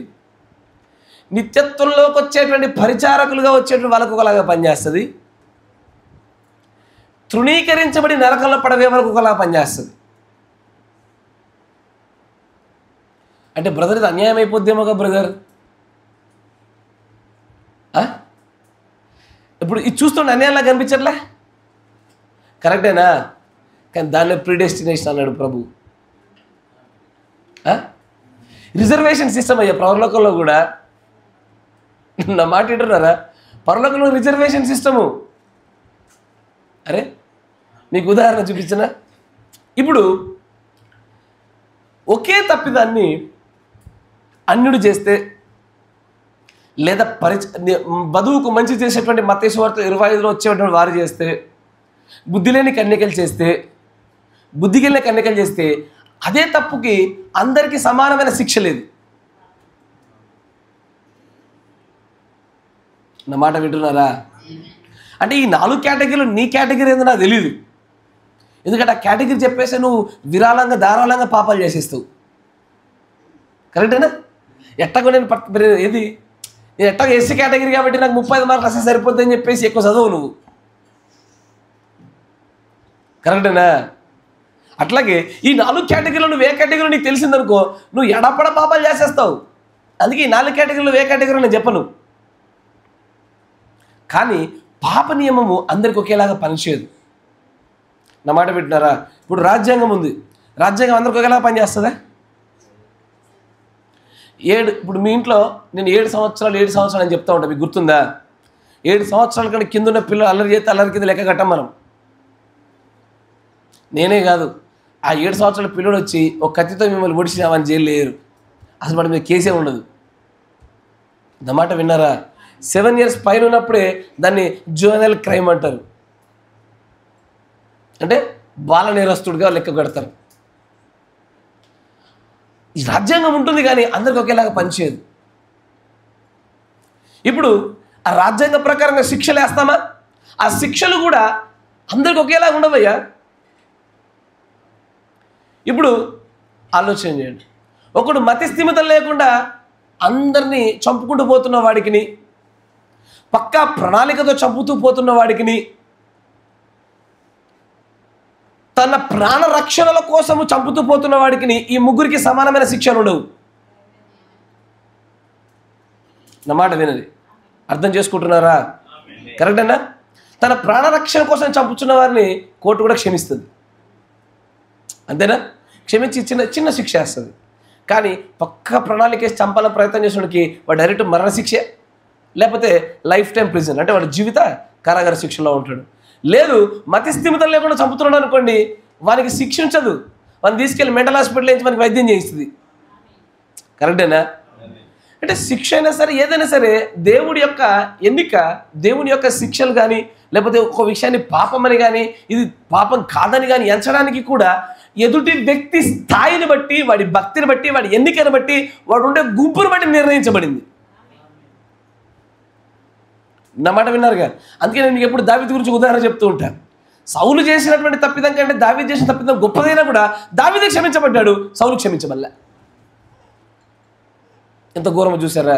నిత్యత్వంలోకి వచ్చేటువంటి పరిచారకులుగా వచ్చేటువంటి వాళ్ళకు ఒకలాగా పనిచేస్తుంది, తృణీకరించబడి నరకంలో పడవే వరకు ఒకలాగా పనిచేస్తుంది. అంటే బ్రదర్ ఇది అన్యాయం అయిపోద్దేమోగా బ్రదర్. ఇప్పుడు ఇది చూస్తుంటే అన్యాయంలా కనిపించట్లే, కరెక్టేనా? కానీ దాన్ని ప్రీడెస్టినేషన్ అన్నాడు ప్రభు. రిజర్వేషన్ సిస్టమ్ అయ్యా పరలోకంలో కూడా. నా మాట వింటున్నారా? పరలోకంలో రిజర్వేషన్ సిస్టము. అరే మీకు ఉదాహరణ చూపించిన, ఇప్పుడు ఒకే తప్పిదాన్ని అన్యుడు చేస్తే, లేదా వధువుకు మంచి చేసేటువంటి మత్తయి సువార్త 25లో వచ్చేటువంటి వారు చేస్తే, బుద్ధి లేని కన్యకలు చేస్తే, బుద్ధి కలిగిన కన్యకలు చేస్తే, అదే తప్పుకి అందరికీ సమానమైన శిక్ష లేదు. నా మాట వింటున్నారా? అంటే ఈ 4 కేటగిరీలు నీ కేటగిరీ ఏందో నాకు తెలియదు. ఎందుకంటే ఆ కేటగిరీ చెప్పేసి నువ్వు విరాళంగా ధారాళంగా పాపాలు చేసేస్తావు, కరెక్టేనా? ఎట్టగో నేను ఎట్టగో ఎస్సీ కేటగిరీ కాబట్టి నాకు 35 మార్కులు వస్తే సరిపోద్దని చెప్పేసి ఎక్కువ చదువు నువ్వు, కరెక్టేనా? అట్లాగే ఈ 4 కేటగిరీలో నువ్వు ఏ కేటగిరీలో నీకు తెలిసిందనుకో, నువ్వు ఎడపడ పాపాలు చేసేస్తావు. అందుకే ఈ 4 కేటగిరీలో ఏ కేటగిరీలో నేను చెప్పను. కానీ పాప నియమము అందరికి ఒకేలాగా పనిచేయదు. నా మాట పెట్టినారా? ఇప్పుడు రాజ్యాంగం ఉంది, రాజ్యాంగం అందరికి ఒకేలాగా పనిచేస్తుందా? ఇప్పుడు మీ ఇంట్లో నేను 7 సంవత్సరాలు అని చెప్తా ఉంటాను, మీకు గుర్తుందా? 7 సంవత్సరాల కంటే కింద ఉన్న పిల్లలు అల్లరి చేస్తే అల్లరి కింద లెక్క కట్టాం మనం. నేనే కాదు, ఆ 7 సంవత్సరాల పిల్లడు వచ్చి ఒక కత్తితో మిమ్మల్ని ఒడిచినామని జైలు లేరు, అసలు వాడి మీద కేసే ఉండదు. అన్నమాట విన్నారా? 7 years పైన ఉన్నప్పుడే దాన్ని జువెనైల్ క్రైమ్ అంటారు, అంటే బాల నేరస్తుడిగా లెక్క కడతారు. ఈ రాజ్యాంగం ఉంటుంది కానీ అందరికి ఒకేలాగా పనిచేయదు. ఇప్పుడు ఆ రాజ్యాంగ ప్రకారంగా శిక్షలు వేస్తామా? ఆ శిక్షలు కూడా అందరికి ఒకేలాగా ఉండవయ్యా. ఇప్పుడు ఆలోచన చేయండి, ఒకడు మతి స్థిమితం లేకుండా అందరినీ చంపుకుంటూ పోతున్న వాడికిని, పక్కా ప్రణాళికతో చంపుతూ పోతున్న వాడికిని, తన ప్రాణ రక్షణల కోసము చంపుతూ పోతున్న వాడికిని, ఈ ముగ్గురికి సమానమైన శిక్షలు ఉండవు. నా మాట వినది, అర్థం చేసుకుంటున్నారా? కరెక్టేనా? తన ప్రాణ రక్షణ కోసం చంపుతున్న వారిని కోర్టు కూడా క్షమిస్తుంది, అంతేనా? క్షమించి చిన్న శిక్ష వేస్తుంది. కానీ పక్క ప్రణాళిక వేసి చంపాలని ప్రయత్నం చేసినోడికి వాడు డైరెక్ట్ మరణశిక్ష, లేకపోతే లైఫ్ టైం ప్రిజన్, అంటే వాడు జీవిత కారాగార శిక్షలో ఉంటాడు. లేదు మతి స్థిమితం లేకుండా చంపుతున్నాడు అనుకోండి, వానికి శిక్షించదు, వాడిని తీసుకెళ్ళి మెంటల్ హాస్పిటల్ నుంచి మనకి వైద్యం చేయిస్తుంది. కరెక్టేనా? అంటే శిక్ష అయినా సరే ఏదైనా సరే దేవుడి యొక్క ఎన్నిక, దేవుని యొక్క శిక్షలు కానీ లేకపోతే ఒక విషయాన్ని పాపం అని కానీ ఇది పాపం కాదని కానీ ఎంచడానికి కూడా ఎదుటి వ్యక్తి స్థాయిని బట్టి, వాడి భక్తిని బట్టి, వాడి ఎన్నికను బట్టి, వాడు ఉండే గుంపును బట్టి నిర్ణయించబడింది. నా మాట విన్నారుగా? అందుకే నేను మీకు ఎప్పుడు దావీదు గురించి ఉదాహరణ చెప్తూ ఉంటాను. సౌలు చేసినటువంటి తప్పిదం కంటే దావీదు చేసిన తప్పిదం గొప్పదైనా కూడా దావీదు క్షమించబడ్డాడు, సౌలు క్షమించబడలే. ఎంత ఘోరమో చూసారా?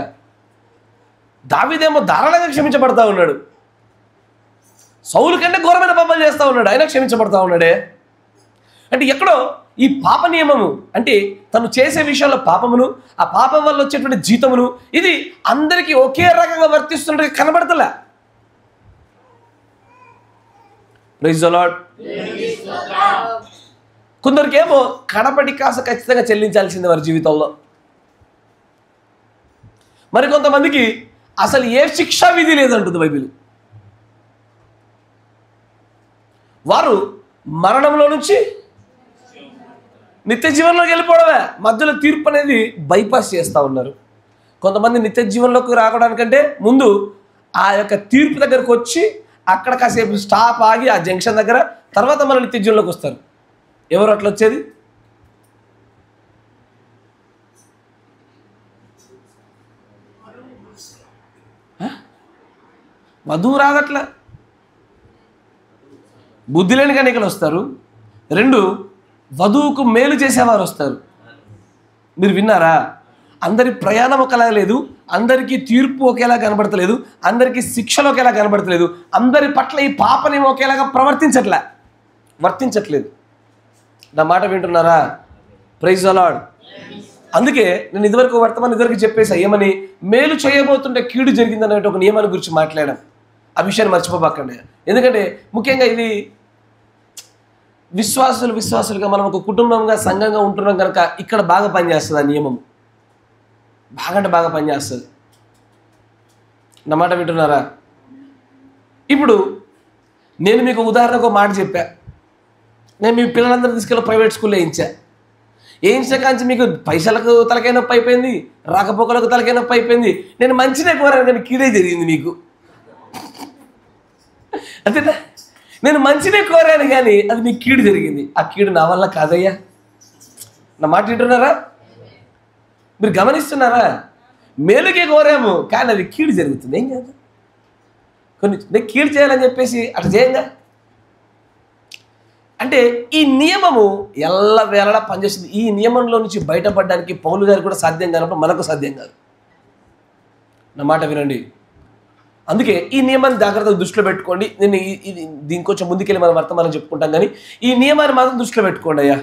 దావీదేమో ధారాళంగా క్షమించబడతా ఉన్నాడు, సౌలు కంటే ఘోరమైన పాపాలు చేస్తూ ఉన్నాడు, ఆయన క్షమించబడతా ఉన్నాడే. అంటే ఎక్కడో ఈ పాప నియమము అంటే తను చేసే విషయాల్లో పాపమును, ఆ పాపం వల్ల వచ్చేటువంటి జీతమును, ఇది అందరికీ ఒకే రకంగా వర్తిస్తున్నట్టు కనబడతలే. Praise the Lord. కొందరికేమో కడపటి కాస ఖచ్చితంగా చెల్లించాల్సిందే వారి జీవితంలో. మరి కొంతమందికి అసలు ఏ శిక్షా విధి లేదంటుంది బైబిల్. వారు మరణంలో నుంచి నిత్య జీవనంలోకి వెళ్ళిపోవడమే, మధ్యలో తీర్పు అనేది బైపాస్ చేస్తూ ఉన్నారు. కొంతమంది నిత్య జీవనంలోకి రావడానికంటే ముందు ఆ యొక్క తీర్పు దగ్గరకు వచ్చి అక్కడ కాసేపు స్టాప్ ఆగి ఆ జంక్షన్ దగ్గర, తర్వాత మన నిత్య జీవనంలోకి వస్తారు. ఎవరు అట్లా వచ్చేది? వధువు రాదట్లా, బుద్ధి లేని కన్యకలు వస్తారు. 2 వధువుకు మేలు చేసేవారు వస్తారు. మీరు విన్నారా? అందరి ప్రయాణం ఒకలా లేదు, అందరికీ తీర్పు ఒకేలా కనబడతలేదు, అందరికీ శిక్షలు ఒకేలా కనబడతలేదు, అందరి పట్ల ఈ పాపని ఒకేలాగా వర్తించట్లేదు. నా మాట వింటున్నారా? Praise the lord. అందుకే నేను ఇదివరకు చెప్పేసా, ఏమని? మేలు చేయబోతుంటే కీడు జరిగిందనే ఒక నియమాన్ని గురించి మాట్లాడాం. ఆ విషయాన్ని మర్చిపోబాకండి. ఎందుకంటే ముఖ్యంగా ఇది విశ్వాసులుగా మనం ఒక కుటుంబంగా, సంఘంగా ఉంటున్నాం కనుక ఇక్కడ బాగా పనిచేస్తుంది. ఆ నియమం బాగా పనిచేస్తుంది. నా మాట వింటున్నారా? ఇప్పుడు నేను మీకు ఉదాహరణకు ఒక మాట చెప్పా. నేను మీ పిల్లలందరూ తీసుకెళ్ళి ప్రైవేట్ స్కూల్లో వేయించిన కాంచి మీకు పైసలకు తలకాయ నొప్పి అయిపోయింది, రాకపోకలకు తలకాయ నొప్పి అయిపోయింది. నేను మంచినే కోరాను కానీ కీడే జరిగింది మీకు, అంతేనా? నేను మంచినే కోరాను కానీ అది మీకు కీడు జరిగింది. ఆ కీడు నా వల్ల కాదయ్యా. నా మాట వింటున్నారా? మీరు గమనిస్తున్నారా? మేలుకే కోరాము కానీ అది కీడు జరుగుతుంది. ఏం కాదు, నేను కీడు చేయాలని చెప్పేసి అట్లా చేయంగా. అంటే ఈ నియమము ఎల్లవేళలా పనిచేస్తుంది. ఈ నియమంలో నుంచి బయటపడడానికి పౌలు గారు కూడా సాధ్యం కానప్పుడు మనకు సాధ్యం కాదు. నా మాట వినండి. అందుకే ఈ నియమాన్ని జాగ్రత్తగా దృష్టిలో పెట్టుకోండి. నేను దీని కొంచెం ముందుకెళ్ళి మనం వర్తమానం చెప్పుకుంటాం, కానీ ఈ నియమాన్ని మాత్రం దృష్టిలో పెట్టుకోండి అయ్యా.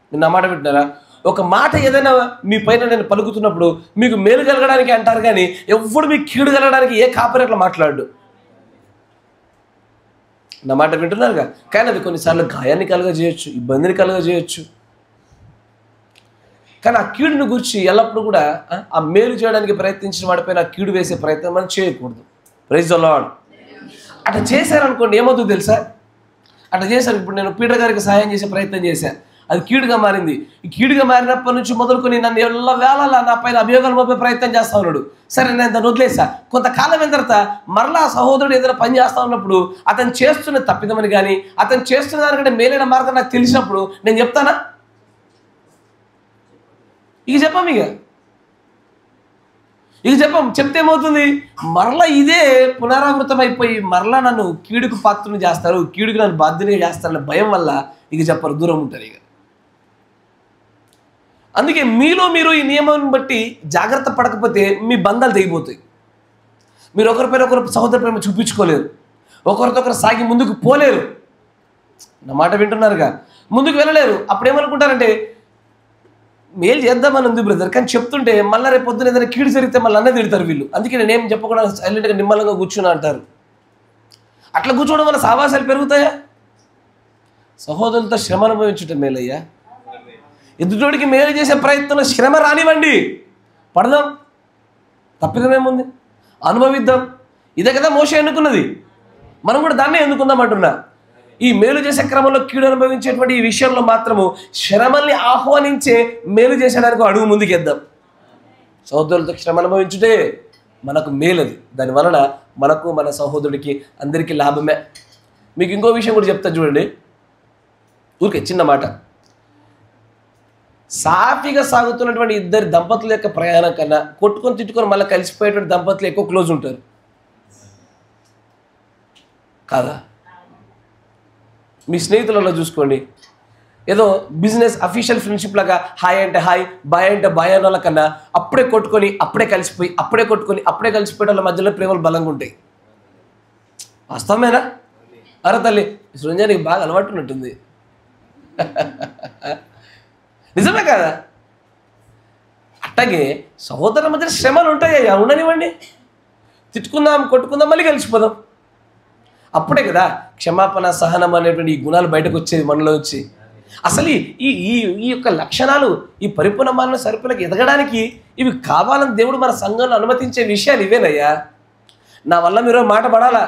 మీరు నా మాట వింటున్నారా? ఒక మాట ఏదైనా మీ పైన నేను పలుకుతున్నప్పుడు మీకు మేలు కలగడానికి అంటారు, కానీ ఎప్పుడు మీకు కీడు కలగడానికి ఏ కాపరేట్లో మాట్లాడు. నా మాట వింటున్నారుగా? కానీ అది కొన్నిసార్లు గాయాన్ని కలగజేయచ్చు, ఇబ్బందిని కలగజేయచ్చు. కానీ ఆ కీడుని గురించి ఎల్లప్పుడూ కూడా ఆ మేలు చేయడానికి ప్రయత్నించిన వాడిపైన ఆ కీడు వేసే ప్రయత్నం మనం చేయకూడదు. Praise the lord. అట్లా చేశారనుకోండి ఏమవుతుందో తెలుసా? అట్లా చేశారు. ఇప్పుడు నేను పీటర్ గారికి సహాయం చేసే ప్రయత్నం చేశాను, అది కీడుగా మారింది. ఈ కీడుగా మారినప్పటి నుంచి మొదలుకొని నన్ను ఎల్లవేళలా నా పైన అభియోగాలు మోపే ప్రయత్నం చేస్తూ ఉన్నాడు. సరే, నేను దాన్ని వదిలేసా. కొంతకాలం అయిన తర్వాత మరలా సహోదరుడు ఏదైనా పని చేస్తూ ఉన్నప్పుడు అతను చేస్తున్న తప్పిదమని కానీ అతను చేస్తున్న దానికంటే మేలైన మార్గం నాకు తెలిసినప్పుడు నేను చెప్తానా? ఇక చెప్పాం. చెప్తే ఏమవుతుంది? మరలా ఇదే పునరావృతం అయిపోయి మరలా నన్ను కీడుకు పాత్రను చేస్తారు, కీడుకు నన్ను బాధ్యునిగా చేస్తారన్న భయం వల్ల ఇక చెప్పరు, దూరం ఉంటారు. ఇక అందుకే మీలో మీరు ఈ నియమాన్ని బట్టి జాగ్రత్త పడకపోతే మీ బంధాలు తెగిపోతాయి. మీరు ఒకరిపైన ఒకరు సహోదర ప్రేమ చూపించుకోలేరు, ఒకరితో ఒకరు సాగి ముందుకు పోలేరు. నా మాట వింటున్నారుగా? ముందుకు వెళ్ళలేరు. అప్పుడు ఏమనుకుంటారంటే మేలు చేద్దామని ఉంది బ్రదర్, కానీ చెప్తుంటే మళ్ళీ రేపు పొద్దున ఏదైనా కీడు జరిగితే మళ్ళీ అన్నీ తిడతారు వీళ్ళు, అందుకే నేనేం చెప్పకుండా సైలెంట్గా నిమ్మలంగా కూర్చున్నా అంటారు. అట్లా కూర్చోవడం వల్ల సావాసాలు పెరుగుతాయా? సహోదరులతో శ్రమ అనుభవించటం మేలయ్యా. ఎదుటోడికి మేలు చేసే ప్రయత్నంలో శ్రమ రానివ్వండి, పడదాం, తప్పిదమేముంది, అనుభవిద్దాం. ఇదే కదా మోషే ఎన్నుకున్నది, మనం కూడా దాన్నే ఎన్నుకుందాం అంటున్నా. ఈ మేలు చేసే క్రమంలో కీడు అనుభవించేటువంటి ఈ విషయంలో మాత్రము శ్రమల్ని ఆహ్వానించే మేలు చేసేయడానికి అడుగు ముందుకేద్దాం. సహోదరులతో శ్రమ అనుభవించుటే మనకు మేలది, దానివలన మనకు మన సహోదరుడికి అందరికీ లాభమే. మీకు ఇంకో విషయం కూడా చెప్తా చూడండి, ఊరికే చిన్న మాట. సాఫీగా సాగుతున్నటువంటి ఇద్దరు దంపతుల యొక్క ప్రయాణం కన్నా కొట్టుకొని తిట్టుకొని మళ్ళీ కలిసిపోయేటువంటి దంపతులు ఎక్కువ క్లోజ్ ఉంటారు కాదా? మీ స్నేహితులలో చూసుకోండి, ఏదో బిజినెస్ అఫీషియల్ ఫ్రెండ్షిప్ లాగా హాయ్ అంటే హాయ్, బాయ్ అంటే బాయ్ అన్న వాళ్ళ కన్నా అప్పుడే కొట్టుకొని అప్పుడే కలిసిపోయి అప్పుడే కొట్టుకొని అప్పుడే కలిసిపోయే వాళ్ళ మధ్యలో ప్రేమలు బలంగా ఉంటాయి. వాస్తవమేనా? అరే తల్లి, సృంజానికి బాగా అలవాటు ఉన్నట్టుంది. నిజమే కదా? అట్టగే సహోదరుల మధ్య శ్రమలు ఉంటాయ్యా, ఉండనివ్వండి. తిట్టుకుందాం, కొట్టుకుందాం, మళ్ళీ కలిసిపోదాం. అప్పుడే కదా క్షమాపణ, సహనం అనేటువంటి ఈ గుణాలు బయటకు వచ్చేది మనలో వచ్చి. అసలు ఈ ఈ ఈ యొక్క లక్షణాలు, ఈ పరిపూర్ణమైన సరిపులకు ఎదగడానికి ఇవి కావాలని దేవుడు మన సంఘంలో అనుమతించే విషయాలు ఇవేనయ్యా. నా వల్ల మీరు మాట పడాలా,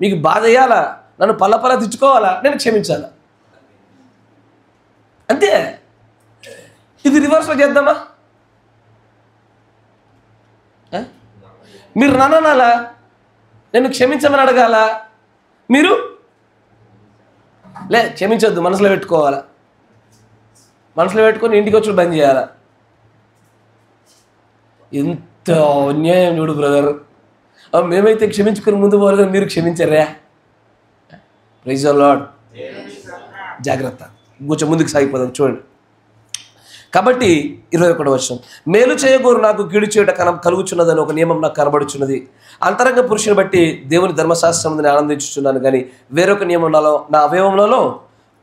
మీకు బాధ అయ్యాలా, నన్ను పల్ల తిట్టుకోవాలా, నేను క్షమించాలా, అంతే. ఇది రివర్స్లో చేద్దామా? మీరు నన్నాలా, నేను క్షమించమని అడగాల, మీరు క్షమించొద్దు, మనసులో పెట్టుకోవాలా, మనసులో పెట్టుకొని ఇంటికి వచ్చి బంద్ చేయాలా. ఎంత అన్యాయం చూడు బ్రదర్. మేమైతే క్షమించుకుని ముందు పోలేదు, మీరు క్షమించరా? Praise the lord. జాగ్రత్త, కొంచెం ముందుకు సాగిపోదాం. చూడండి, కాబట్టి 21వ వచనం, మేలు చేయగోరు నాకు కీడు చేయుట కలుగుచున్నదని ఒక నియమం నాకు కనబడుచున్నది. అంతరంగ పురుషుని బట్టి దేవుని ధర్మశాస్త్రం నేను ఆనందించుచున్నాను, కానీ వేరొక నియమం నా అవయవములలో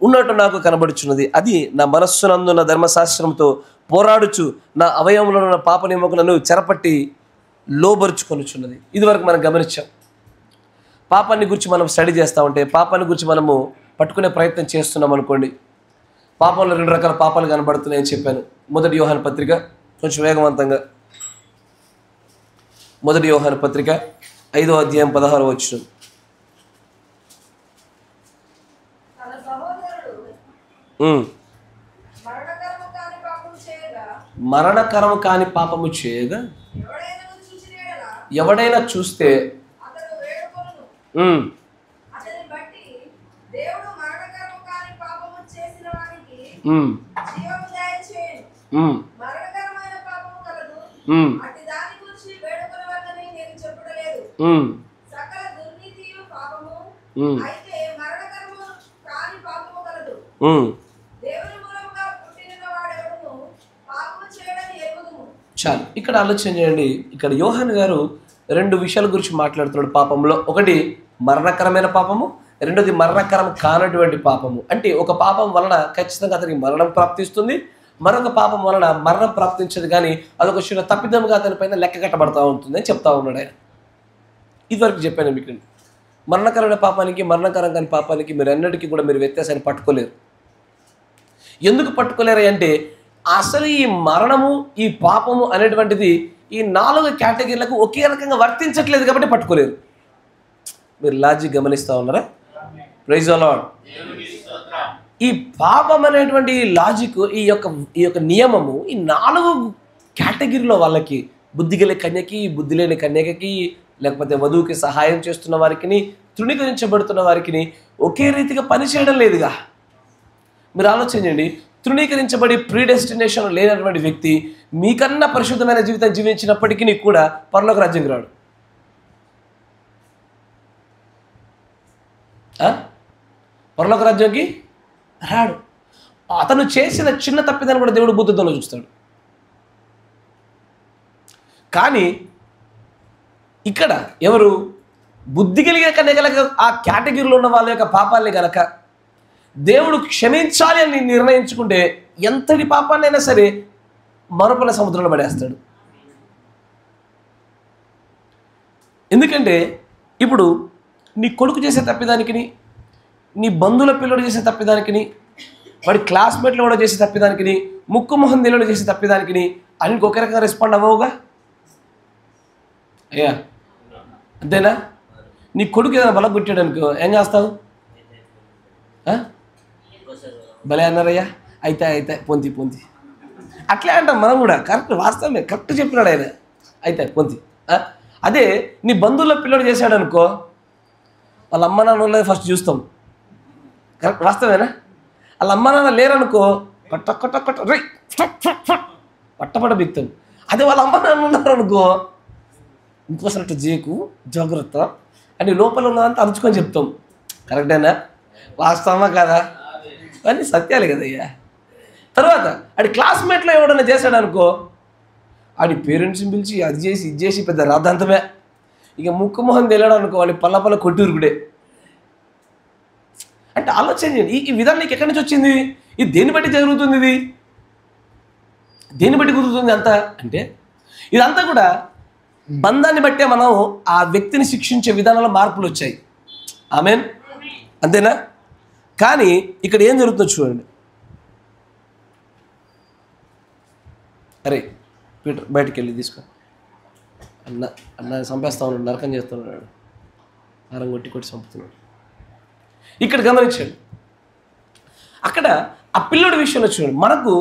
ఉన్నట్టు నాకు కనబడుచున్నది. అది నా మనస్సునందున్న ధర్మశాస్త్రంతో పోరాడుచు నా అవయవంలో ఉన్న పాప నియమకులను చెరపట్టి లోబరుచుకొనుచున్నది. ఇదివరకు మనం గమనించాం. పాపాన్ని గురించి మనం స్టడీ చేస్తూ ఉంటే, పాపాన్ని గురించి మనము పట్టుకునే ప్రయత్నం చేస్తున్నాం అనుకోండి, పాపంలో 2 రకాల పాపాలు కనబడుతున్నాయని చెప్పాను. మొదటి యోహాను పత్రిక, కొంచెం వేగవంతంగా, మొదటి యోహాను పత్రిక 5వ అధ్యాయం 16వ వచనం. మరణకరము కాని పాపము చేయగా ఎవడైనా చూస్తే చాలు, ఇక్కడ ఆలోచన చేయండి. ఇక్కడ యోహాను గారు 2 విషయాల గురించి మాట్లాడుతున్నాడు పాపంలో. ఒకటి మరణకరమైన పాపము, రెండోది మరణకరం కానటువంటి పాపము. అంటే ఒక పాపం వలన ఖచ్చితంగా అతనికి మరణం ప్రాప్తిస్తుంది, మరొక పాపం వలన మరణం ప్రాప్తించదు, కానీ అదొక చిన్న తప్పిదముగా అతని పైన లెక్క కట్టబడతా ఉంటుంది అని చెప్తా ఉన్నాడు ఆయన. ఇదివరకు చెప్పాను మీకు, మరణకరమైన పాపానికి మరణకరం కాని పాపానికి మీరు అన్నిటికీ కూడా మీరు వ్యత్యాసాన్ని పట్టుకోలేరు. ఎందుకు పట్టుకోలేరు అంటే, అసలు ఈ మరణము, ఈ పాపము అనేటువంటిది ఈ 4 కేటగిరీలకు ఒకే రకంగా వర్తించట్లేదు కాబట్టి పట్టుకోలేరు. మీరు లాజిక్ గమనిస్తూ ఉన్నారా? Praise the lord. ఈ పాపం అనేటువంటి లాజిక్, ఈ యొక్క నియమము ఈ 4 కేటగిరీలో వాళ్ళకి, బుద్ధి గల కన్యకి, బుద్ధి లేని కన్యకకి, లేకపోతే వధువుకి సహాయం చేస్తున్న వారికి, తృణీకరించబడుతున్న వారికి ఒకే రీతిగా పనిచేయడం లేదుగా. మీరు ఆలోచించండి, తృణీకరించబడి ప్రీడెస్టినేషన్ లేనటువంటి వ్యక్తి మీకన్నా పరిశుద్ధమైన జీవితం జీవించినప్పటికీ కూడా పరలోక రాజ్యం రాడు. పరలోక రాజ్యంకి రాడు. అతను చేసిన చిన్న తప్పిదాన్ని కూడా దేవుడు బుద్ధితో చూస్తాడు. కానీ ఇక్కడ ఎవరు బుద్ధి కలిగే కనుక ఆ కేటగిరీలో ఉన్న వాళ్ళ యొక్క పాపాలని కనుక దేవుడు క్షమించాలి అని నిర్ణయించుకుంటే ఎంతటి పాపాన్నైనా సరే మరొకల సముద్రంలో పడేస్తాడు. ఎందుకంటే ఇప్పుడు నీ కొడుకు చేసే తప్పిదానికి, నీ బంధువుల పిల్లడు చేసే తప్పిదానికి, వాడి క్లాస్మేట్లో కూడా చేసే తప్పిదానికి, ముక్కు మొహం తెలియడు చేసే తప్పిదానికి అన్నిటికి ఒకే రకంగా రెస్పాండ్ అవ్వవుగా. అయ్యా అంతేనా? నీ కొడుకు ఏదైనా బలం కొట్టాడు అనుకో, ఏం చేస్తావు? భలే అన్నారయ్యా, అయితే పొంతి అట్లే అంటాం మనం కూడా. కరెక్ట్, వాస్తవమే, కరెక్ట్ చెప్పినాడు ఆయన. అయితే పొంతి. అదే నీ బంధువుల పిల్లడు చేశాడు అనుకో, వాళ్ళ అమ్మ నాన్న ఫస్ట్ చూస్తాం. కరెక్ట్, వాస్తవేనా? వాళ్ళ అమ్మ నాన్న లేరనుకో, కట్ట రై పట్టపడ బిక్తాం. అదే వాళ్ళ అమ్మ నాన్న ఉన్నారు అనుకో, ఇంకోసారి అట్లా చేయకు జాగ్రత్త అని లోపల ఉన్నదంతా అరుచుకొని చెప్తాం. కరెక్టేనా? వాస్తవమా కదా? అన్నీ సత్యాలే కదయ్యా. తర్వాత ఆడి క్లాస్మేట్లో ఎవడన్నా చేశాడు అనుకో, ఆడి పేరెంట్స్ని పిలిచి అది చేసి ఇది చేసి పెద్ద రాద్ధాంతమే. ఇక ముక్కు మొహం తెలియడం అనుకో, వాడి పల్ల కొట్టురుకుడే. అంటే ఆలోచన చేయండి, ఈ విధానం నీకు ఎక్కడి నుంచి వచ్చింది? ఇది దేన్ని బట్టి జరుగుతుంది? ఇది దేన్ని బట్టి కుదురుతుంది అంతా అంటే ఇదంతా కూడా బంధాన్ని బట్టే మనం ఆ వ్యక్తిని శిక్షించే విధానంలో మార్పులు వచ్చాయి. ఆమేన్, అంతేనా? కానీ ఇక్కడ ఏం జరుగుతుందో చూడండి. అరే పీటర్ బయటికి వెళ్ళి తీసుకో, అన్న చంపేస్తా ఉన్నాడు, నరకం చేస్తున్నాడు, నరం కొట్టి చంపుతున్నాడు. ఇక్కడ గమనించండి, అక్కడ ఆ పిల్లడి విషయంలో చూడండి, మనకు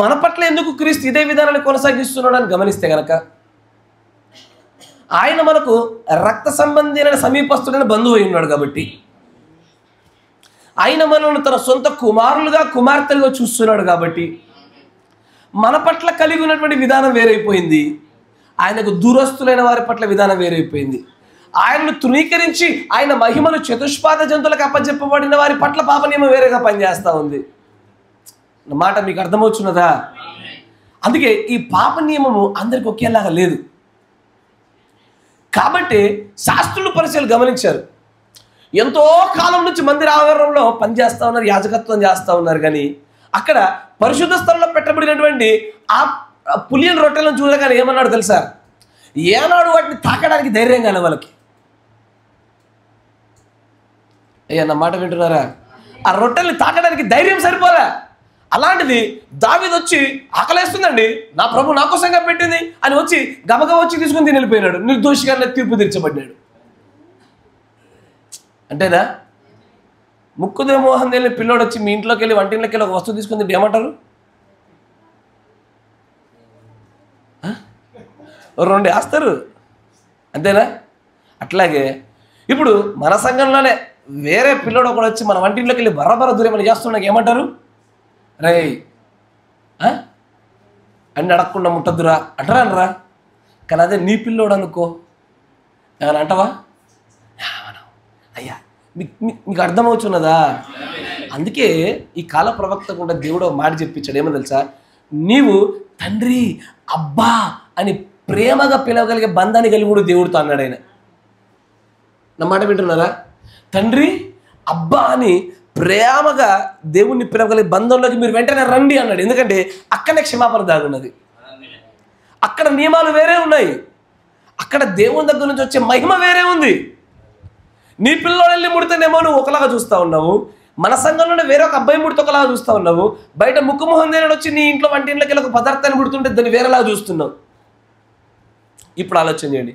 మన పట్ల ఎందుకు క్రీస్తు ఇదే విధానాన్ని కొనసాగిస్తున్నాడు అని గమనిస్తే కనుక, ఆయన మనకు రక్త సంబంధమైన సమీపస్తుడైన బంధువు అయి ఉన్నాడు కాబట్టి, ఆయన మనల్ని తన సొంత కుమారులుగా కుమార్తెలుగా చూస్తున్నాడు కాబట్టి, మన పట్ల కలిగి ఉన్నటువంటి విధానం వేరైపోయింది. ఆయనకు దూరస్తులైన వారి పట్ల విధానం వేరైపోయింది. ఆయనను తృణీకరించి ఆయన మహిమను చతుష్పాద జంతువులకు అప్పచెప్పబడిన వారి పట్ల పాప నియమం వేరేగా పనిచేస్తూ ఉంది. మాట మీకు అర్థమవుతున్నదా? అందుకే ఈ పాప నియమము అందరికి ఒకేలాగా లేదు. కాబట్టి శాస్త్రులు పరిచయాలు గమనించారు, ఎంతో కాలం నుంచి మందిర ఆవరణలో పనిచేస్తూ ఉన్నారు, యాజకత్వం చేస్తూ ఉన్నారు. కానీ అక్కడ పరిశుద్ధ స్థలంలో పెట్టబడినటువంటి ఆ పులియన్ రొట్టెలను చూడగానే ఏమన్నాడు తెలుసా? ఏనాడు వాటిని తాకడానికి ధైర్యం కాలే వాళ్ళకి. అయ్యా నా మాట వింటున్నారా? ఆ రొట్టెల్ని తాకడానికి ధైర్యం సరిపోలే. అలాంటిది దావీదు వచ్చి ఆకలేస్తుందండి, నా ప్రభు నా కోసంగా పెట్టింది అని వచ్చి గబగబా వచ్చి తీసుకుని తిని వెళ్ళిపోయినాడు. నిర్దోషిగా తీర్పు తీర్చబడ్డాడు. అంతేనా? ముక్కుదే మోహన్ వెళ్ళి పిల్లోడు వచ్చి మీ ఇంట్లోకి వెళ్ళి వంటింట్లోకి వెళ్ళి ఒక వస్తువు తీసుకుని తింటే ఏమంటారు? రెండు వేస్తారు. అంతేనా? అట్లాగే ఇప్పుడు మన సంఘంలోనే వేరే పిల్లోడు ఒకడు వచ్చి మన వంటింట్లోకి వెళ్ళి బర్రబర్ర దూరేమని చేస్తున్నాక ఏమంటారు? రే అన్ని అడగకుండా ముట్టద్దురా అంటారా అనరా? కానీ అదే నీ పిల్లోడు అనుకో, ఏమన్నా అంటావా? అయ్యా మీకు అర్థమవుతున్నదా? అందుకే ఈ కాల ప్రవక్త కూడా దేవుడు మాట చెప్పించాడు. ఏమో తెలుసా? నీవు తండ్రి అబ్బా అని ప్రేమగా పిలవగలిగే బంధాన్ని కలిగి కూడా దేవుడితో అన్నాడు ఆయన. నా మాట వింటున్నారా? తండ్రి అబ్బా అని ప్రేమగా దేవుణ్ణి పిలవగలిగే బంధంలోకి మీరు వెంటనే రండి అన్నాడు. ఎందుకంటే అక్కడనే క్షమాపణ దాగున్నది. అక్కడ నియమాలు వేరే ఉన్నాయి, అక్కడ దేవుని దగ్గర నుంచి వచ్చే మహిమ వేరే ఉంది. నీ పిల్లోడు వెళ్ళి ముడితేనేమో నువ్వు ఒకలాగా చూస్తూ ఉన్నావు, మన సంఘంలోనే వేరే ఒక అబ్బాయి ముడితే ఒకలాగా చూస్తూ ఉన్నావు, బయట ముక్కుమొహం దేని వచ్చి నీ ఇంట్లో వంటింట్లోకి వెళ్ళి ఒక పదార్థాన్ని ముడుతుంటే దాన్ని వేరేలాగా చూస్తున్నావు. ఇప్పుడు ఆలోచన చేయండి,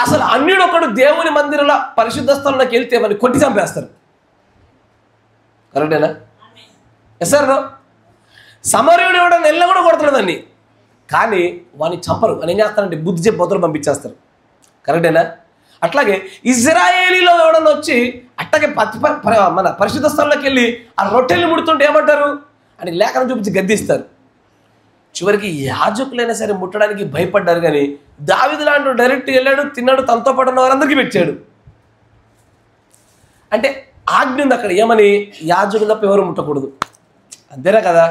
అసలు అన్యుడు ఒకడు దేవుని మందిరంలో పరిశుద్ధ స్థలంలోకి వెళ్తే వాడిని కొట్టి చంపేస్తారు. కరెక్టేనా? Yes sir. సమరయుడు ఎవడో నెల్ల కూడా కొడతాడు దాన్ని, కానీ వాడిని చంపరు. అని ఏం చేస్తారంటే బుద్ధి చెప్పి బతులు పంపించేస్తారు. కరెక్టేనా? అట్లాగే ఇజ్రాయేలీలో ఎవడన్నా వచ్చి అట్టగే మన పరిశుద్ధ స్థలంలోకి వెళ్ళి ఆ రొట్టెల్ని ముడుతుంటే ఏమంటారు అని లేఖనం చూపించి గద్దిస్తారు. చివరికి యాజకులైనా సరే ముట్టడానికి భయపడ్డారు. కానీ దావీదు లాంటి డైరెక్ట్ వెళ్ళాడు, తిన్నాడు, తనతో పాటు ఉన్న వారందరికీ పెట్టాడు. అంటే ఆజ్ఞ ఉంది అక్కడ, ఏమని? యాజకులు తప్ప ఎవరు ముట్టకూడదు. అంతేనా కదా?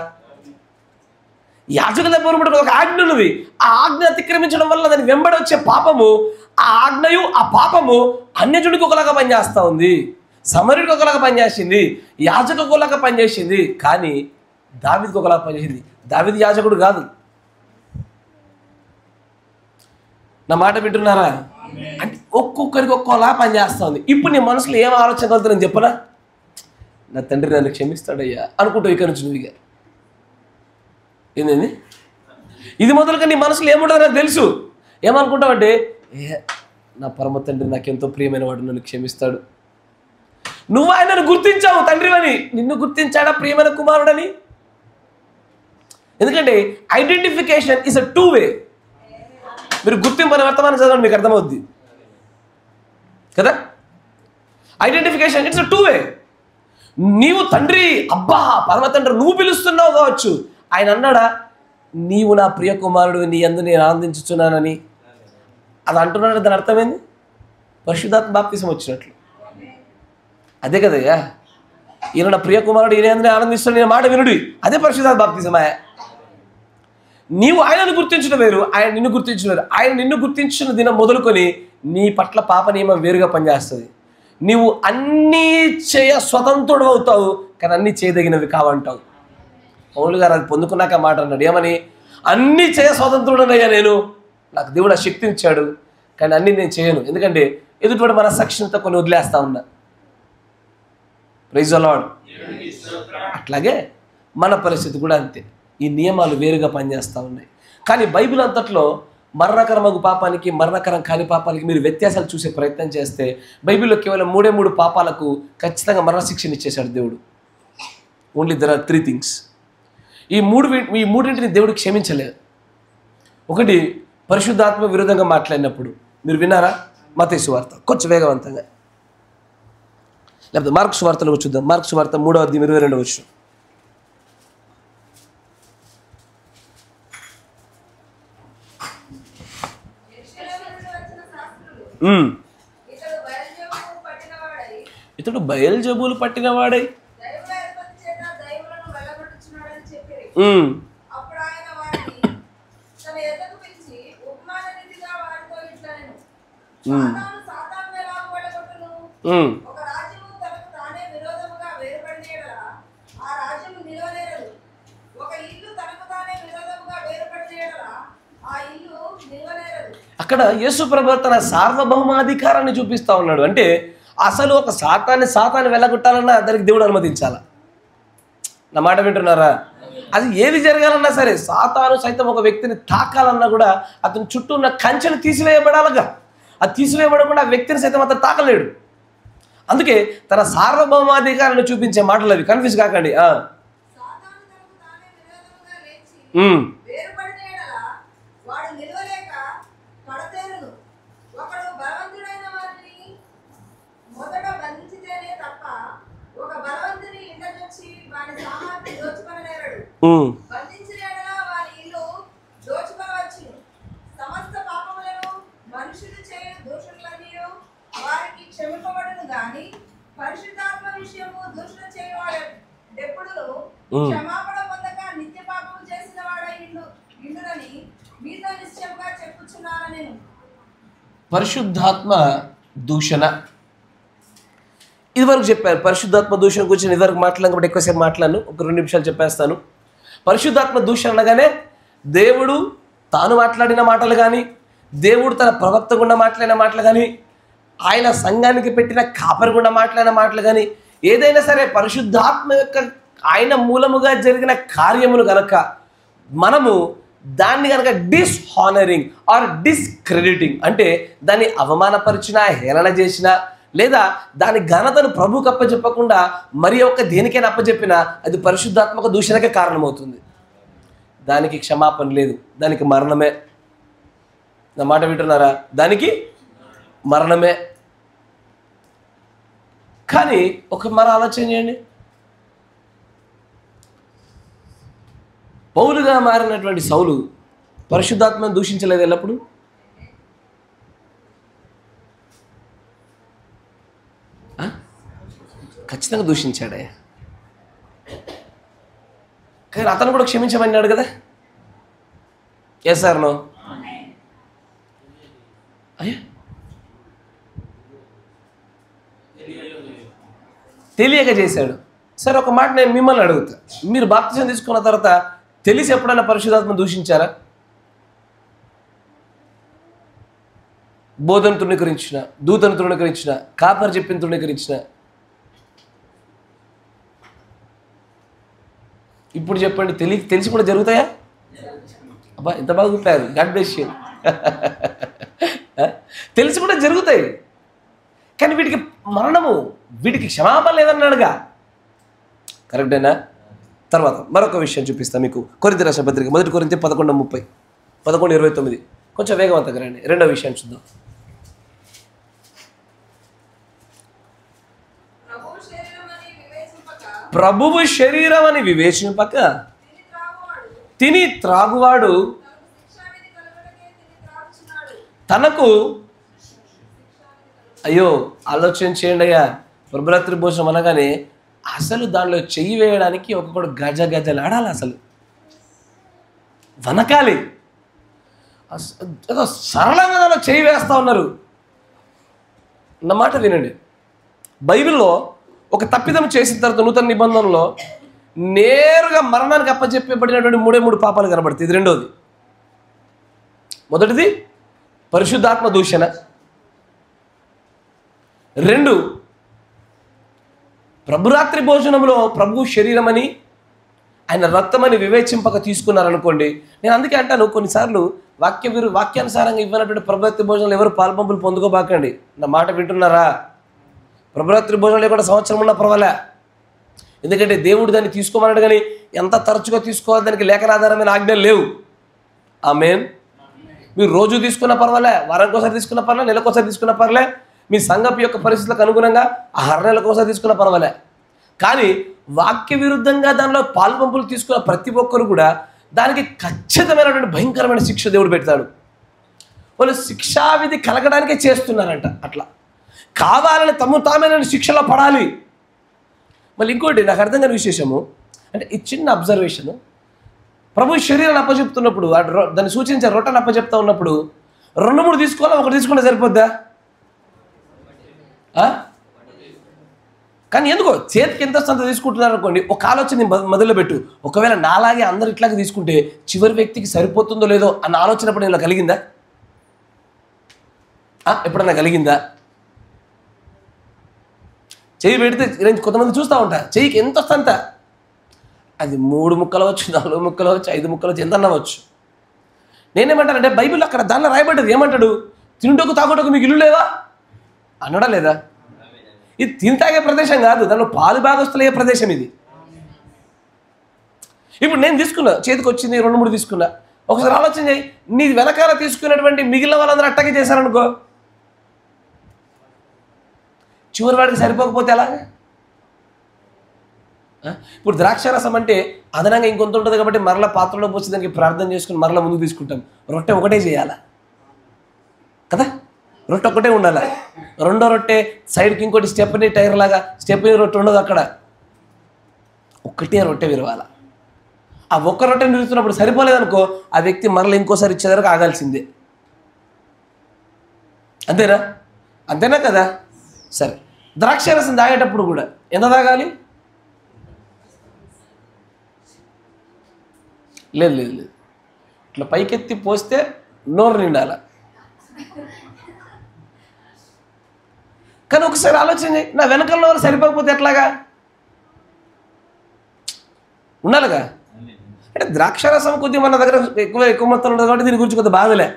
యాజకులు తప్ప ఎవరు ముట్టకూడదు, ఒక ఆజ్ఞ ఉన్నది. ఆ ఆజ్ఞ అతిక్రమించడం వల్ల దాని వెంబడి వచ్చే పాపము, ఆ ఆజ్ఞయు ఆ పాపము అన్యజుడికి ఒకలాగా పనిచేస్తూ ఉంది, సమరుడికి ఒకలాగా పనిచేసింది, యాజకులకు ఒకలాగా పనిచేసింది. కానీ దావీదుకి ఒకలాగా పనిచేసింది. దావీదు యాజకుడు కాదు. నా మాట వింటున్నారా? అంటే ఒక్కొక్కరికి ఒక్కోలా పనిచేస్తూ ఉంది. ఇప్పుడు నీ మనసులో ఏం ఆలోచన కలుగుతుందని చెప్పనా? నా తండ్రి నన్ను క్షమిస్తాడయ్యా అనుకుంటావు. ఇక్కడ నుంచి నువ్వు ఏంది ఇది మొదలుగా నీ మనసులో ఏముంటుందో నాకు తెలుసు. ఏమనుకుంటావు అంటే, నా పరమ తండ్రి నాకెంతో ప్రియమైన వాడు, నన్ను క్షమిస్తాడు. నువ్వు ఆయనను గుర్తించావు తండ్రివని, నిన్ను గుర్తించాడా ప్రియమైన కుమారుడని? ఎందుకంటే identification is a two way. మీరు గుర్తింపు అనే వర్తమానం చదవండి, మీకు అర్థమవుద్ది కదా. Identification it's a two way. నీవు తండ్రి, అబ్బా పరమ తండ్రి నువ్వు పిలుస్తున్నావు కావచ్చు. ఆయన అన్నాడా నీవు నా ప్రియ కుమారుడు, నీ యందు నేను ఆనందించుచున్నానని? అది అంటున్నాడు. దాని అర్థమైంది పరిశుద్ధాత్మ బాప్తిసం వచ్చినట్లు. అదే కదయ్యా, ఈయన నా ప్రియ కుమారుడు, ఈయన యందు ఆనందిస్తున్నాను నేను మాట వినుడి, అదే పరిశుద్ధాత్మ బాప్తిసమా? నీవు ఆయనను గుర్తించడం వేరు, ఆయన నిన్ను గుర్తించడం వేరు. ఆయన నిన్ను గుర్తించిన దినం మొదలుకొని నీ పట్ల పాప నియమం వేరుగా పనిచేస్తుంది. నీవు అన్నీ చేయ స్వతంత్రుడు అవుతావు, కానీ అన్నీ చేయదగినవి కావంటావు. పౌలు గారు అది పొందుకున్నాక మాట అన్నాడు, ఏమని? అన్నీ చేయ స్వతంత్రుడనయ్యా నేను, నాకు దేవుడు ఆ శక్తిని ఇచ్చాడు, కానీ అన్నీ నేను చేయను, ఎందుకంటే ఎదుటి మన సాక్షితో కొన్ని వదిలేస్తా ఉన్నా. Praise the lord. అట్లాగే మన పరిస్థితి కూడా అంతే. ఈ నియమాలు వేరుగా పనిచేస్తూ ఉన్నాయి. కానీ బైబిల్ అంతట్లో మరణకరమగు పాపానికి, మరణకరం కాని పాపాలకి మీరు వ్యత్యాసాలు చూసే ప్రయత్నం చేస్తే బైబిల్లో కేవలం 3 పాపాలకు ఖచ్చితంగా మరణశిక్షణ ఇచ్చేశాడు దేవుడు. Only there are 3 things. ఈ మూడింటిని దేవుడు క్షమించలేదు. ఒకటి, పరిశుద్ధాత్మ విరోధంగా మాట్లాడినప్పుడు. మీరు విన్నారా? మత్తయి సువార్త కొంచెం వేగవంతంగా, లేకపోతే మార్కు సువార్తలో చూద్దాం. మార్కు సువార్త 3:22. ఇతడు బయల్జెబూలు పట్టినవాడై అక్కడ యేసు ప్రభువు తన సార్వభౌమాధికారాన్ని చూపిస్తా ఉన్నాడు. అంటే అసలు ఒక సాతాన్ని వెళ్ళగొట్టాలన్నా దానికి దేవుడు అనుమతించాలా? నా మాట వింటున్నారా? అది ఏది జరగాలన్నా సరే, సాతాను సైతం ఒక వ్యక్తిని తాకాలన్నా కూడా అతని చుట్టూ ఉన్న కంచెను తీసివేయబడాలిగా. అది తీసివేయబడకుండా ఆ వ్యక్తిని సైతం అతను తాకలేడు. అందుకే తన సార్వభౌమాధికారాన్ని చూపించే మాటలు అవి. కన్ఫ్యూజ్ కాకండి. పరిశుద్ధాత్మ దూషణ ఇదివరకు చెప్పారు. పరిశుద్ధాత్మ దూషణ గురించి ఇదివరకు మాట్లాడడం కాబట్టి ఎక్కువసేపు మాట్లాడను, ఒక 2 నిమిషాలు చెప్పేస్తాను. పరిశుద్ధాత్మ దూషణ అనగానే దేవుడు తాను మాట్లాడిన మాటలు కానీ, దేవుడు తన ప్రవక్త గుండా మాట్లాడిన మాటలు కానీ, ఆయన సంఘానికి పెట్టిన కాపరి గుండా మాట్లాడిన మాటలు కానీ, ఏదైనా సరే పరిశుద్ధాత్మ యొక్క ఆయన మూలముగా జరిగిన కార్యములు కనుక మనము దాన్ని కనుక డిస్హానరింగ్ ఆర్ డిస్క్రెడిటింగ్ అంటే దాన్ని అవమానపరిచినా, హేళన చేసినా, లేదా దాని ఘనతను ప్రభువుకు అప్పచెప్పకుండా మరి ఒక్క దేనికైనా అప్పచెప్పినా అది పరిశుద్ధాత్మక దూషణకే కారణమవుతుంది. దానికి క్షమాపణ లేదు, దానికి మరణమే. నా మాట వింటున్నారా? దానికి మరణమే. కానీ మరి ఆలోచన చేయండి, పౌలుగా మారినటువంటి సౌలు పరిశుద్ధాత్మను దూషించలేదు ఎల్లప్పుడు. ఖచ్చితంగా దూషించాడే, కానీ అతను కూడా క్షమించమన్నాడు కదా. Yes or no? అయ్యా తెలియక చేశాడు. సరే, ఒక మాట నేను మిమ్మల్ని అడుగుతా, మీరు బాప్తిసం తీసుకున్న తర్వాత తెలిసి ఎప్పుడైనా పరిశుద్ధాత్మను దూషించారా? బోధన తృణీకరించిన, దూతను తృణీకరించిన, కాపరి చెప్పిన తృణీకరించిన, ఇప్పుడు చెప్పండి, తెలిసి కూడా జరుగుతాయా? అబ్బా ఎంత బాగా చెప్పారు, గాడ్ బ్లెస్ యు. తెలిసి కూడా జరుగుతాయి, కానీ వీటికి మరణము, వీటికి క్షమాపణ లేదన్నాడుగా. కరెక్టేనా? తర్వాత మరొక విషయం చూపిస్తాను మీకు. కొరింథీ రాసిన పత్రిక 1 కొరింథీ 11:30, 11:29. కొంచెం వేగవంతంగా రండి. రెండో విషయం చూద్దాం. ప్రభువు శరీరం అని వివేచింపక తిని త్రాగువాడు తనకు, అయ్యో ఆలోచన చేయండి అయ్యా, ప్రభురాత్రి భోజనం అనగానే అసలు దానిలో చెయ్యి వేయడానికి ఒక్కొక్కడు గజగజలాడాలి, అసలు వనకాలి. ఏదో సరళంగా దానిలో చెయ్యి వేస్తూ ఉన్నారు. నా మాట వినండి, బైబిల్లో ఒక తప్పిదం చేసిన తర్వాత నూతన నిబంధనలో నేరుగా మరణానికి అప్పచెప్పబడినటువంటి 3 పాపాలు కనబడతాయి. ఇది రెండోది. మొదటిది పరిశుద్ధాత్మ దూషణ, 2 ప్రభురాత్రి భోజనంలో ప్రభు శరీరం అని ఆయన రక్తం అని వివేచింపక తీసుకున్నారనుకోండి. నేను అందుకే అంటాను, కొన్నిసార్లు వాక్యానుసారంగా ఇవ్వనటువంటి ప్రభురాత్రి భోజనంలో ఎవరు పాల్పంపులు పొందుకోబాకండి. నా మాట వింటున్నారా? ప్రభురాత్రి భోజనం లేకుండా సంవత్సరం ఉన్నా పర్వాలే. ఎందుకంటే దేవుడు దాన్ని తీసుకోమన్నాడు, కానీ ఎంత తరచుగా తీసుకోవాలి దానికి లేఖనాధారమైన ఆజ్ఞలు లేవు. ఆమేన్. మీరు రోజు తీసుకున్న పర్వాలే, వారానికి ఒకసారి తీసుకున్న పర్లే, నెలకోసారి తీసుకున్న పర్లే, మీ సంఘపు యొక్క పరిస్థితులకు అనుగుణంగా 6 నెలలకు ఒకసారి తీసుకున్న పర్వాలే. కానీ వాక్య విరుద్ధంగా దానిలో పాల్పంపులు తీసుకున్న ప్రతి ఒక్కరు కూడా దానికి ఖచ్చితమైనటువంటి భయంకరమైన శిక్ష దేవుడు పెడతాడు. వాళ్ళు శిక్షావిధి కలగడానికే చేస్తున్నారంట. అట్లా కావాలని తామైన శిక్షలో పడాలి. మళ్ళీ ఇంకోటి నాకు అర్థం కాని విశేషము అంటే, ఈ చిన్న అబ్జర్వేషను, ప్రభు శరీరాన్ని అప్పచెప్తున్నప్పుడు దాన్ని సూచించే రొట్టెను అప్పచెప్తా ఉన్నప్పుడు 2-3 తీసుకోవాలా, 1 తీసుకుంటే సరిపోద్దా? కానీ ఎందుకో చేతికి ఎంత అంత తీసుకుంటున్నారు అనుకోండి, ఒక ఆలోచన మొదలు పెట్టు. ఒకవేళ నాలాగే అందరు ఇట్లాగే తీసుకుంటే చివరి వ్యక్తికి సరిపోతుందో లేదో అన్న ఆలోచన ఎప్పుడు ఇలా కలిగిందా? ఎప్పుడన్నా కలిగిందా? చెయ్యి పెడితే కొంతమంది చూస్తూ ఉంటారు, చెయ్యికి ఎంత వస్తుందంత, అది 3 ముక్కలు అవచ్చు, 4 ముక్కలు అవచ్చు, 5 ముక్కలు అవచ్చు, ఎంత అన్నవచ్చు. నేనేమంటానంటే, బైబిల్ అక్కడ దానిలో రాయబడ్డది ఏమంటాడు? తింటకు తాగుటకు మీకు ఇల్లు లేవా అన్నాడా లేదా? ఇది తిని తాగే ప్రదేశం కాదు, దానిలో పాలు భాగస్తులయ్యే ప్రదేశం ఇది. ఇప్పుడు నేను తీసుకున్నా, చేతికి వచ్చింది 2-3 తీసుకున్నా. ఒకసారి ఆలోచన చేయి, నీ వెనకాల తీసుకున్నటువంటి మిగిలిన వాళ్ళందరూ అట్టగే చేశారనుకో, చివరి వాడికి సరిపోకపోతే ఎలాగా? ఇప్పుడు ద్రాక్షారసం అంటే అదనంగా ఇంకొంత ఉంటుంది కాబట్టి మరలా పాత్రలో పోసి దానికి ప్రార్థన చేసుకుని మరలా ముందుకు తీసుకుంటాం. రొట్టె ఒకటే చేయాలా కదా, రొట్టె ఒకటే ఉండాలి. రెండో రొట్టె సైడ్కి ఇంకోటి స్టెప్ని టైర్ లాగా స్టెప్ని రొట్టె ఉండదు, అక్కడ ఒక్కటే రొట్టె విరవాల. ఆ ఒక్క రొట్టెని విరుస్తున్నప్పుడు సరిపోలేదనుకో, ఆ వ్యక్తి మరలా ఇంకోసారి ఇచ్చేదానికి ఆగాల్సిందే. అంతేనా? అంతేనా కదా? సరే, ద్రాక్షారసం తాగేటప్పుడు కూడా ఎంత తాగాలి? లేదు లేదు లేదు, ఇట్లా పైకెత్తి పోస్తే నోరు నిండాల. కానీ ఒకసారి ఆలోచన చేయి, నా వెనకల్లో వాళ్ళు సరిపోకపోతే ఎట్లాగా? ఉండాలిగా. అంటే ద్రాక్షారసం కొద్దిగా మన దగ్గర ఎక్కువ మొత్తంలో ఉంటుంది కాబట్టి దీని గురించి కొద్దిగా బాధలే.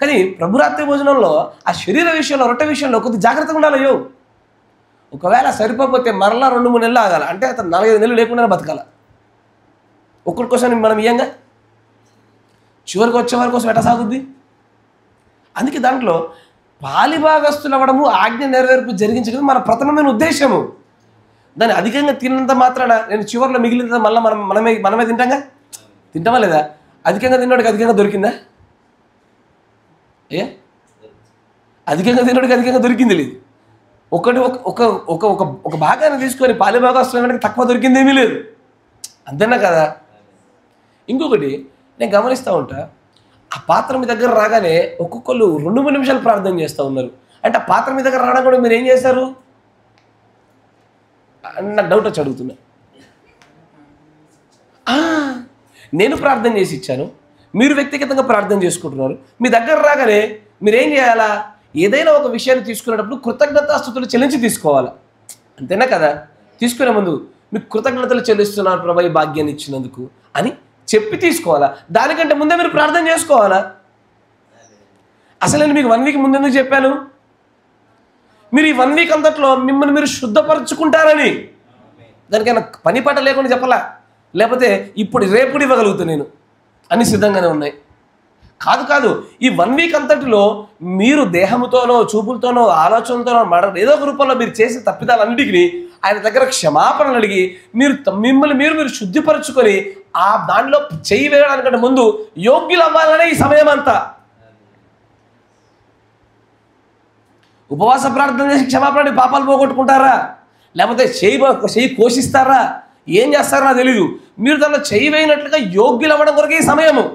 కానీ ప్రభురాత్రి భోజనంలో ఆ శరీర విషయంలో, రొట్టె విషయంలో కొద్దిగా జాగ్రత్తగా ఉండాలయ్యో. ఒకవేళ సరిపోతే మరలా 2-3 నెలలు ఆగాలి, అంటే అతను 4-5 నెలలు లేకుండా బతకాల. ఒక్కరి కోసం మనం ఇయ్యంగా చివరికి వచ్చే వారి కోసం ఎట్లా సాగుద్ది? అందుకే దాంట్లో పాలిభాగస్తులు అవ్వడము, ఆజ్ఞ నెరవేర్పు జరిగించడం మన ప్రథమమైన ఉద్దేశము. దాన్ని అధికంగా తిన్నంత మాత్రాన నేను చివరిలో మిగిలిన మళ్ళీ మనమే తింటామా లేదా? అధికంగా తిన్నోడికి అధికంగా దొరికిందా? అధికంగా తిన్నోడికి అధికంగా దొరికింది లేదు. ఒక భాగాన్ని తీసుకొని పాలిభాగస్తులకి తక్కువ దొరికింది ఏమీ లేదు. అంతేనా కదా? ఇంకొకటి నేను గమనిస్తూ ఉంటా, ఆ పాత్ర మీ దగ్గర రాగానే ఒక్కొక్కరు 2-3 నిమిషాలు ప్రార్థన చేస్తూ ఉన్నారు. అంటే ఆ పాత్ర మీ దగ్గర రావడం కూడా మీరు ఏం చేశారు? నాకు డౌట్ వచ్చి అడుగుతున్నా. నేను ప్రార్థన చేసి ఇచ్చాను, మీరు వ్యక్తిగతంగా ప్రార్థన చేసుకుంటున్నారు. మీ దగ్గర రాగానే మీరేం చేయాలా? ఏదైనా ఒక విషయాన్ని తీసుకునేటప్పుడు కృతజ్ఞతాస్తుతులు చెల్లించి తీసుకోవాలా. అంతేనా కదా? తీసుకునే ముందు మీకు కృతజ్ఞతలు చెల్లిస్తున్నాను ప్రభు ఈ భాగ్యాన్ని ఇచ్చినందుకు అని చెప్పి తీసుకోవాలా. దానికంటే ముందే మీరు ప్రార్థన చేసుకోవాలా. అసలు నేను మీకు 1 వీక్ ముందెందుకు చెప్పాను? మీరు ఈ 1 వీక్ అంతట్లో మిమ్మల్ని మీరు శుద్ధపరచుకుంటారని. దానికైనా పని పాట లేకుండా చెప్పాలా, లేకపోతే రేపు ఇవ్వగలుగుతాను నేను, అన్ని సిద్ధంగానే ఉన్నాయి. కాదు. ఈ 1 వీక్ అంతటిలో మీరు దేహంతోనో, చూపులతోనో, ఆలోచనతోనో ఏదో ఒక రూపంలో మీరు చేసే తప్పిదాలన్నిటికీ ఆయన దగ్గర క్షమాపణలు అడిగి మిమ్మల్ని మీరు శుద్ధిపరచుకొని ఆ దానిలో చేయి వేయడానికంటే ముందు యోగ్యులు అవ్వాలనే ఈ సమయం అంతా. ఉపవాస ప్రార్థన చేసి క్షమాపణ పాపాలు పోగొట్టుకుంటారా, లేకపోతే చేయి కోషిస్తారా, ఏం చేస్తారో నాకు తెలీదు. మీరు దానిలో చేయి వేయనట్లుగా యోగ్యులు అవ్వడం కొరకు ఈ సమయము.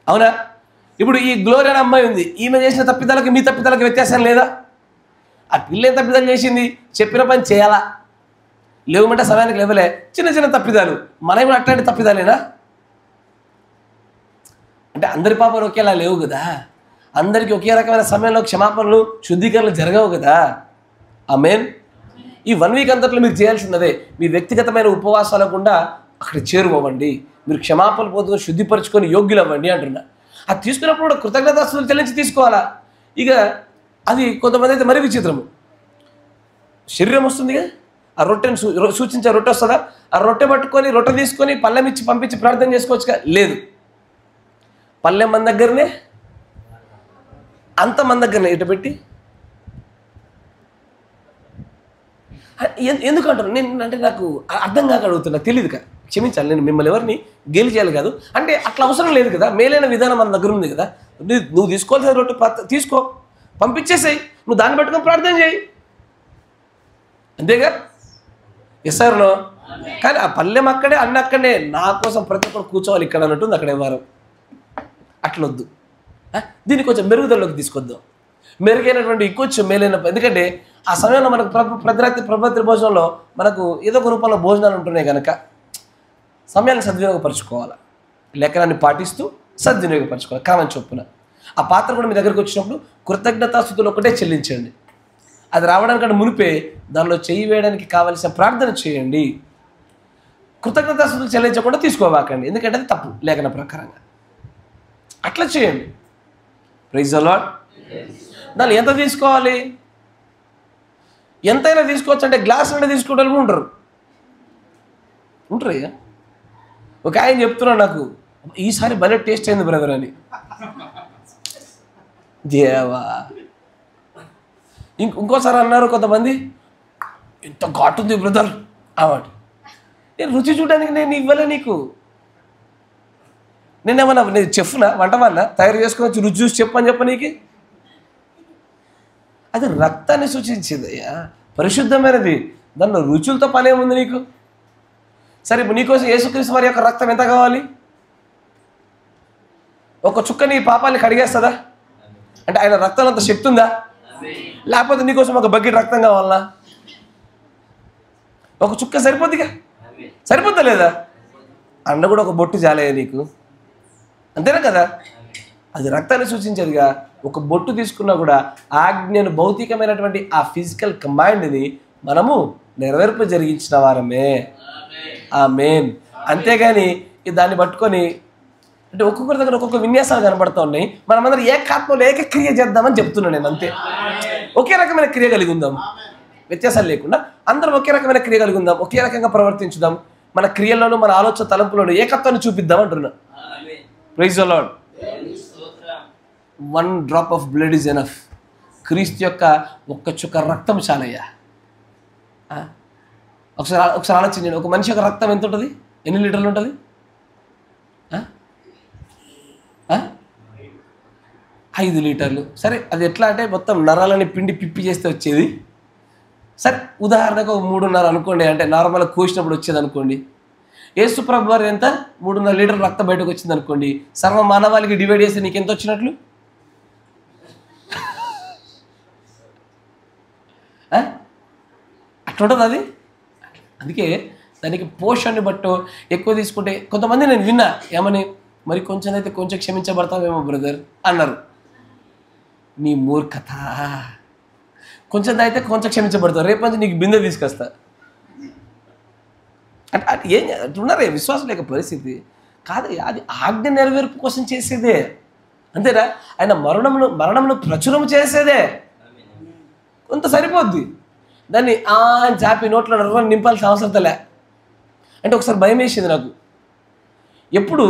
అవునా? ఇప్పుడు ఈ గ్లోరీ అనే అమ్మాయి ఉంది, ఈమె చేసిన తప్పిదాలకి మీ తప్పిదాలకి వ్యత్యాసం లేదా? ఆ పిల్ల ఏం తప్పిదాలు చేసింది? చెప్పిన పని చేయాలా? లేవమంటే సమయానికి లేవలే, చిన్న తప్పిదాలు. మనమే అట్లాంటి తప్పిదాలేనా? అంటే అందరి పాపాలు ఒకేలా లేవు కదా, అందరికీ ఒకే రకమైన సమయంలో క్షమాపణలు, శుద్ధీకరణలు జరగవు కదా. ఆమేన్. ఈ 1 వీక్ అంతట్లో మీరు చేయాల్సినదే, మీ వ్యక్తిగతమైన ఉపవాసాల గుండా అక్కడ చేరువవ్వండి. మీరు క్షమాపణలు పొందుకొని శుద్ధిపరచుకొని యోగ్యులు అవ్వండి అంటున్నా. అది తీసుకున్నప్పుడు కూడా కృతజ్ఞతాస్తుతులు చెల్లించి తీసుకోవాలా. ఇక అది కొంతమంది అయితే మరీ విచిత్రము. శరీరం వస్తుందిగా, ఆ రొట్టెను సూచించే రొట్టె వస్తుందా, ఆ రొట్టె పట్టుకొని రొట్టె తీసుకొని పళ్ళెం ఇచ్చి పంపించి ప్రార్థన చేసుకోవచ్చుగా? లేదు. పళ్ళెం మన దగ్గరనే, అంత మన దగ్గరనే ఇటు పెట్టి ఎందుకంటారు? నేను అంటే నాకు అర్థం కాక అడుగుతున్నా, తెలియదు కదా, క్షమించాలి. నేను మిమ్మల్ని ఎవరిని గేలి చేయాలి కాదు, అంటే అట్లా అవసరం లేదు కదా. మేలైన విధానం మన దగ్గర ఉంది కదా. నువ్వు తీసుకోవాల్సిన రొట్టె తీసుకో, పంపించేసేయి, నువ్వు దాన్ని పెట్టుకొని ప్రార్థన చేయి, అంతేగా. Yes sir no? కానీ ఆ పల్లెం అక్కడే, అన్న అక్కడే, నా కోసం ప్రతి ఒక్కరు కూర్చోవాలి ఇక్కడ అన్నట్టుంది అక్కడ ఎవరు. అట్లొద్దు. దీన్ని కొంచెం మెరుగుదలలోకి తీసుకొద్దాం, మెరుగైనటువంటి ఇంకొంచెం మేలైన. ఎందుకంటే ఆ సమయంలో మనకు ప్రభాతి భోజనంలో మనకు ఏదో ఒక రూపంలో భోజనాలు ఉంటున్నాయి కనుక సమయాన్ని సద్వినియోగపరచుకోవాలి, లేఖనాన్ని పాటిస్తూ సద్వినియోగపరచుకోవాలి కాలం చొప్పున. ఆ పాత్ర కూడా మీ దగ్గరికి వచ్చినప్పుడు కృతజ్ఞతాస్తుతులు ఒకటే చెల్లించండి. అది రావడానికంటే మునిపే దానిలో చేయి వేయడానికి కావలసిన ప్రార్థన చేయండి. కృతజ్ఞతాస్తుతులు చెల్లించకుండా తీసుకోవాకండి, ఎందుకంటే అది తప్పు లేఖన ప్రకారంగా. అట్లా చేయండి. Praise the lord. దాన్ని ఎంత తీసుకోవాలి? ఎంతైనా తీసుకోవచ్చు. అంటే గ్లాస్ అంటే తీసుకోవడం కూడా ఉంటారు అయ్యా. ఒక ఆయన చెప్తున్నాడు నాకు, ఈసారి భలే టేస్ట్ అయింది బ్రదర్ అని. దేవా. ఇంకోసారి అన్నారు కొంతమంది, ఇంత ఘాటుంది బ్రదర్ అవాడు. నేను రుచి చూడడానికి నేను ఇవ్వలే నీకు. నేనేమన్నా నేను చెఫ్నా, వంటమన్నా తయారు చేసుకుని వచ్చి రుచి చూసి చెప్పని చెప్ప నీకు. అది రక్తాన్ని సూచించింది అయ్యా, పరిశుద్ధమైనది. దానిలో రుచులతో పనేముంది నీకు? సరే, ఇప్పుడు నీకోసం యేసుక్రీస్తు వారి యొక్క రక్తం ఎంత కావాలి? ఒక చుక్క నీ పాపాన్ని కడిగేస్తుందా? అంటే ఆయన రక్తం అంత శక్తి ఉందా? లేకపోతే నీకోసం ఒక బకెట్ రక్తం కావాలనా? ఒక చుక్క సరిపోద్దిగా, సరిపోద్దా లేదా? అన్న కూడా ఒక బొట్టు చాలే నీకు, అంతేనా కదా? అది రక్తాన్ని సూచించేదిగా. ఒక బొట్టు తీసుకున్నా కూడా ఆజ్ఞను, భౌతికమైనటువంటి ఆ ఫిజికల్ కమాండ్ని మనము నెరవేర్పు జరిగించిన వారమే. ఆమేన్. అంతేగాని దాన్ని పట్టుకొని అంటే ఒక్కొక్కరి దగ్గర ఒక్కొక్క విన్యాసాలు కనబడుతూ ఉన్నాయి. మనమందరం ఏకాత్మలో ఏకక్రియ చేద్దామని చెప్తున్నాను నేను, అంతే. ఒకే రకమైన క్రియ కలిగి ఉందాం, వ్యత్యాసాలు లేకుండా అందరం ఒకే రకమైన క్రియ కలిగి ఉందాం, ఒకే రకంగా ప్రవర్తించుదాం. మన క్రియల్లోనూ మన ఆలోచన తలంపులోనూ ఏకత్వాన్ని చూపిద్దాం అంటున్నా. Praise the lord. 1 drop of blood is enough. క్రీస్తు యొక్క ఒక్క చుక్క రక్తం చాలయ్యా. ఒకసారి ఆలోచించండి, ఒక మనిషి యొక్క రక్తం ఎంత ఉంటుంది? ఎన్ని లీటర్లు ఉంటుంది? 5 లీటర్లు. సరే, అది ఎట్లా అంటే మొత్తం నరాలని పిండి పిప్పి చేస్తే వచ్చేది. సరే, ఉదాహరణకు 3.5 అనుకోండి, అంటే నార్మల్గా కోసినప్పుడు వచ్చేది అనుకోండి. యేసు ప్రభు వారు ఎంత 3.5 లీటర్ల రక్తం బయటకు వచ్చింది అనుకోండి. సర్వ మానవాళికి డివైడ్ చేస్తే నీకు ఎంత వచ్చినట్లు? అట్లా ఉంటుంది అది. అందుకే దానికి పోషణని బట్టో ఎక్కువ తీసుకుంటే, కొంతమంది నేను విన్నా ఏమని, మరి కొంచెం అయితే కొంచెం క్షమించబడతావేమో బ్రదర్ అన్నారు. నీ మూర్ఖత. కొంచెం అయితే కొంచెం క్షమించబడతావు, రేపు నుంచి నీకు బిందె తీసుకొస్తా అంటే ఏం ఉన్నారే విశ్వాసం లేక పరిస్థితి కాదు. అది ఆజ్ఞ నెరవేర్పు కోసం చేసేదే, అంతేనా? ఆయన మరణమును ప్రచురం చేసేదే. కొంత సరిపోద్ది. దాన్ని చాపి నోట్లో నింపాల్సిన అవసరం లే. అంటే ఒకసారి భయం వేసింది నాకు. ఎప్పుడు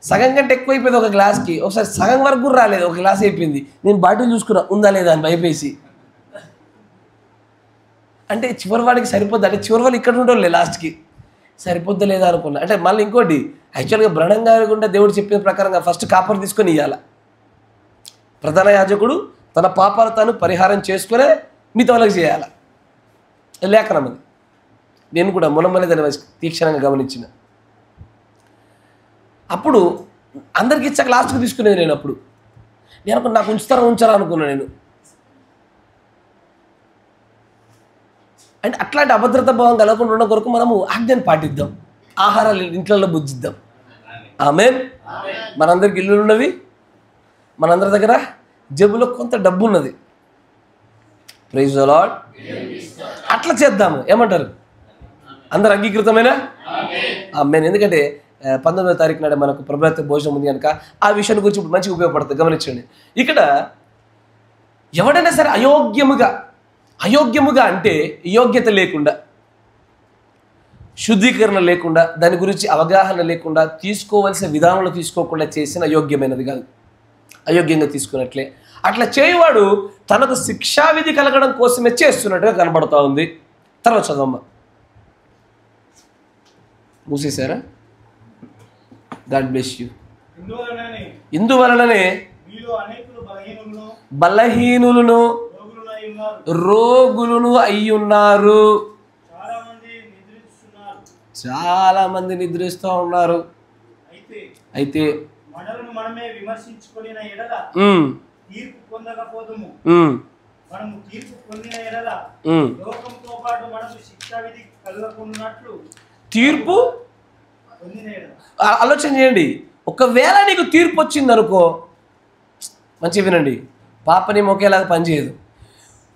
సగం కంటే ఎక్కువైపోయింది ఒక గ్లాస్కి. ఒకసారి సగం వరకు కూడా రాలేదు, ఒక గ్లాస్ అయిపోయింది. నేను బాటిల్ చూసుకున్నా ఉందా లేదా అని భయపేసి. అంటే చివరి వాడికి సరిపోద్ది, అంటే చివరి వాళ్ళు ఇక్కడ ఉండోళ్ళే లాస్ట్కి సరిపోద్దా లేదా అనుకున్నా. అంటే మళ్ళీ ఇంకోటి, యాక్చువల్గా బ్రహ్మం గారి గుండా దేవుడు చెప్పిన ప్రకారంగా ఫస్ట్ కాపర్ తీసుకొని ఇవ్వాలి. ప్రధాన యాజకుడు తన పాపాలు తాను పరిహారం చేసుకునే మిగతా వాళ్ళకి చేయాలి. లేఖనం అది. నేను కూడా మొన్నమనే దాన్ని తీక్షణంగా గమనించిన. అప్పుడు అందరికి ఇచ్చాక లాస్ట్కి తీసుకునేది నేను. అప్పుడు నేను అనుకున్నా నాకు ఉంచారా అనుకున్నాను నేను. అంటే అట్లాంటి అభద్రతా భావం కలగకుండా ఉండడం కొరకు మనము ఆజ్ఞను పాటిద్దాం, ఆహారాలు ఇంట్లో భుజిద్దాం. ఆమేన్. మనందరికి ఇల్లులు ఉన్నవి, మనందరి దగ్గర జేబులో కొంత డబ్బు ఉన్నది. Praise the lord. అట్లా చేద్దాము. ఏమంటారు? అందరు అంగీకృతమేనా? ఆమేన్. ఎందుకంటే 19వ తారీఖు నాడు మనకు ప్రభుత్వ భోజనం ఉంది కనుక ఆ విషయం గురించి ఇప్పుడు మంచిగా ఉపయోగపడుతుంది. గమనించండి. ఇక్కడ ఎవడైనా సరే అయోగ్యముగా అంటే యోగ్యత లేకుండా, శుద్ధీకరణ లేకుండా, దాని గురించి అవగాహన లేకుండా, తీసుకోవలసిన విధానంలో తీసుకోకుండా చేసిన అయోగ్యమైనది కాదు, అయోగ్యంగా తీసుకున్నట్లే. అట్లా చేయవాడు తనకు శిక్షావిధి కలగడం కోసమే చేస్తున్నట్టుగా కనబడుతూ ఉంది. తర్వాత చదవమ్మ. మూసేశారా? God bless you. ఇందువలననే బలహీనులను రోగులను అయ్యున్నారు. చాలా మంది నిద్రిస్తూ ఉన్నారు. అయితే తీర్పు ఆలోచన చేయండి. ఒకవేళ నీకు తీర్పు వచ్చింది అనుకో, మంచిగా వినండి, పాపనేమో ఒకేలాగా పనిచేయదు.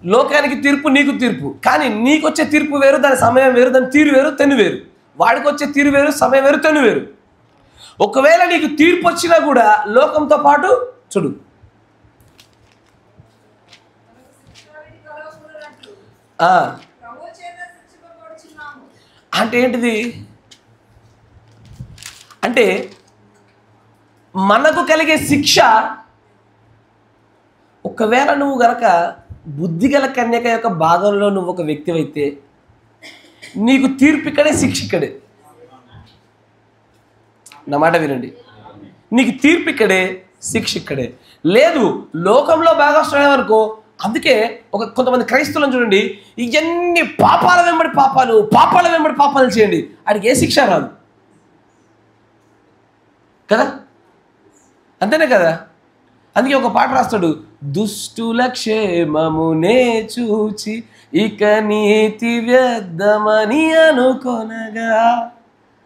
లోకానికి తీర్పు, నీకు తీర్పు. కానీ నీకు వచ్చే తీర్పు వేరు, దాని సమయం వేరు, దాని తీరు వేరు, తెన్ను వేరు. వాడికి వచ్చే తీరు వేరు, సమయం వేరు, తెన్ను వేరు. ఒకవేళ నీకు తీర్పు వచ్చినా కూడా లోకంతో పాటు చూడు, అంటే ఏంటిది? అంటే మనకు కలిగే శిక్ష, ఒకవేళ నువ్వు గనక బుద్ధిగల కన్యక యొక్క భాగంలో నువ్వు ఒక వ్యక్తి అయితే నీకు తీర్పు ఇక్కడే, శిక్ష ఇక్కడే. నా మాట వినండి. నీకు తీర్పు ఇక్కడే, శిక్ష ఇక్కడే. లేదు లోకంలో భాగస్వామ్యం అనుకో. అందుకే కొంతమంది క్రైస్తవులను చూడండి, ఇవన్నీ పాపాల వెంబడి పాపాలు చేయండి, వాడికి ఏ శిక్ష రాదు కదా. అంతేనే కదా. అందుకే ఒక పాట రాస్తాడు, దుష్టుల క్షేమమునే చూచి ఇక నీతి వ్యర్థమని అనుకొనగా.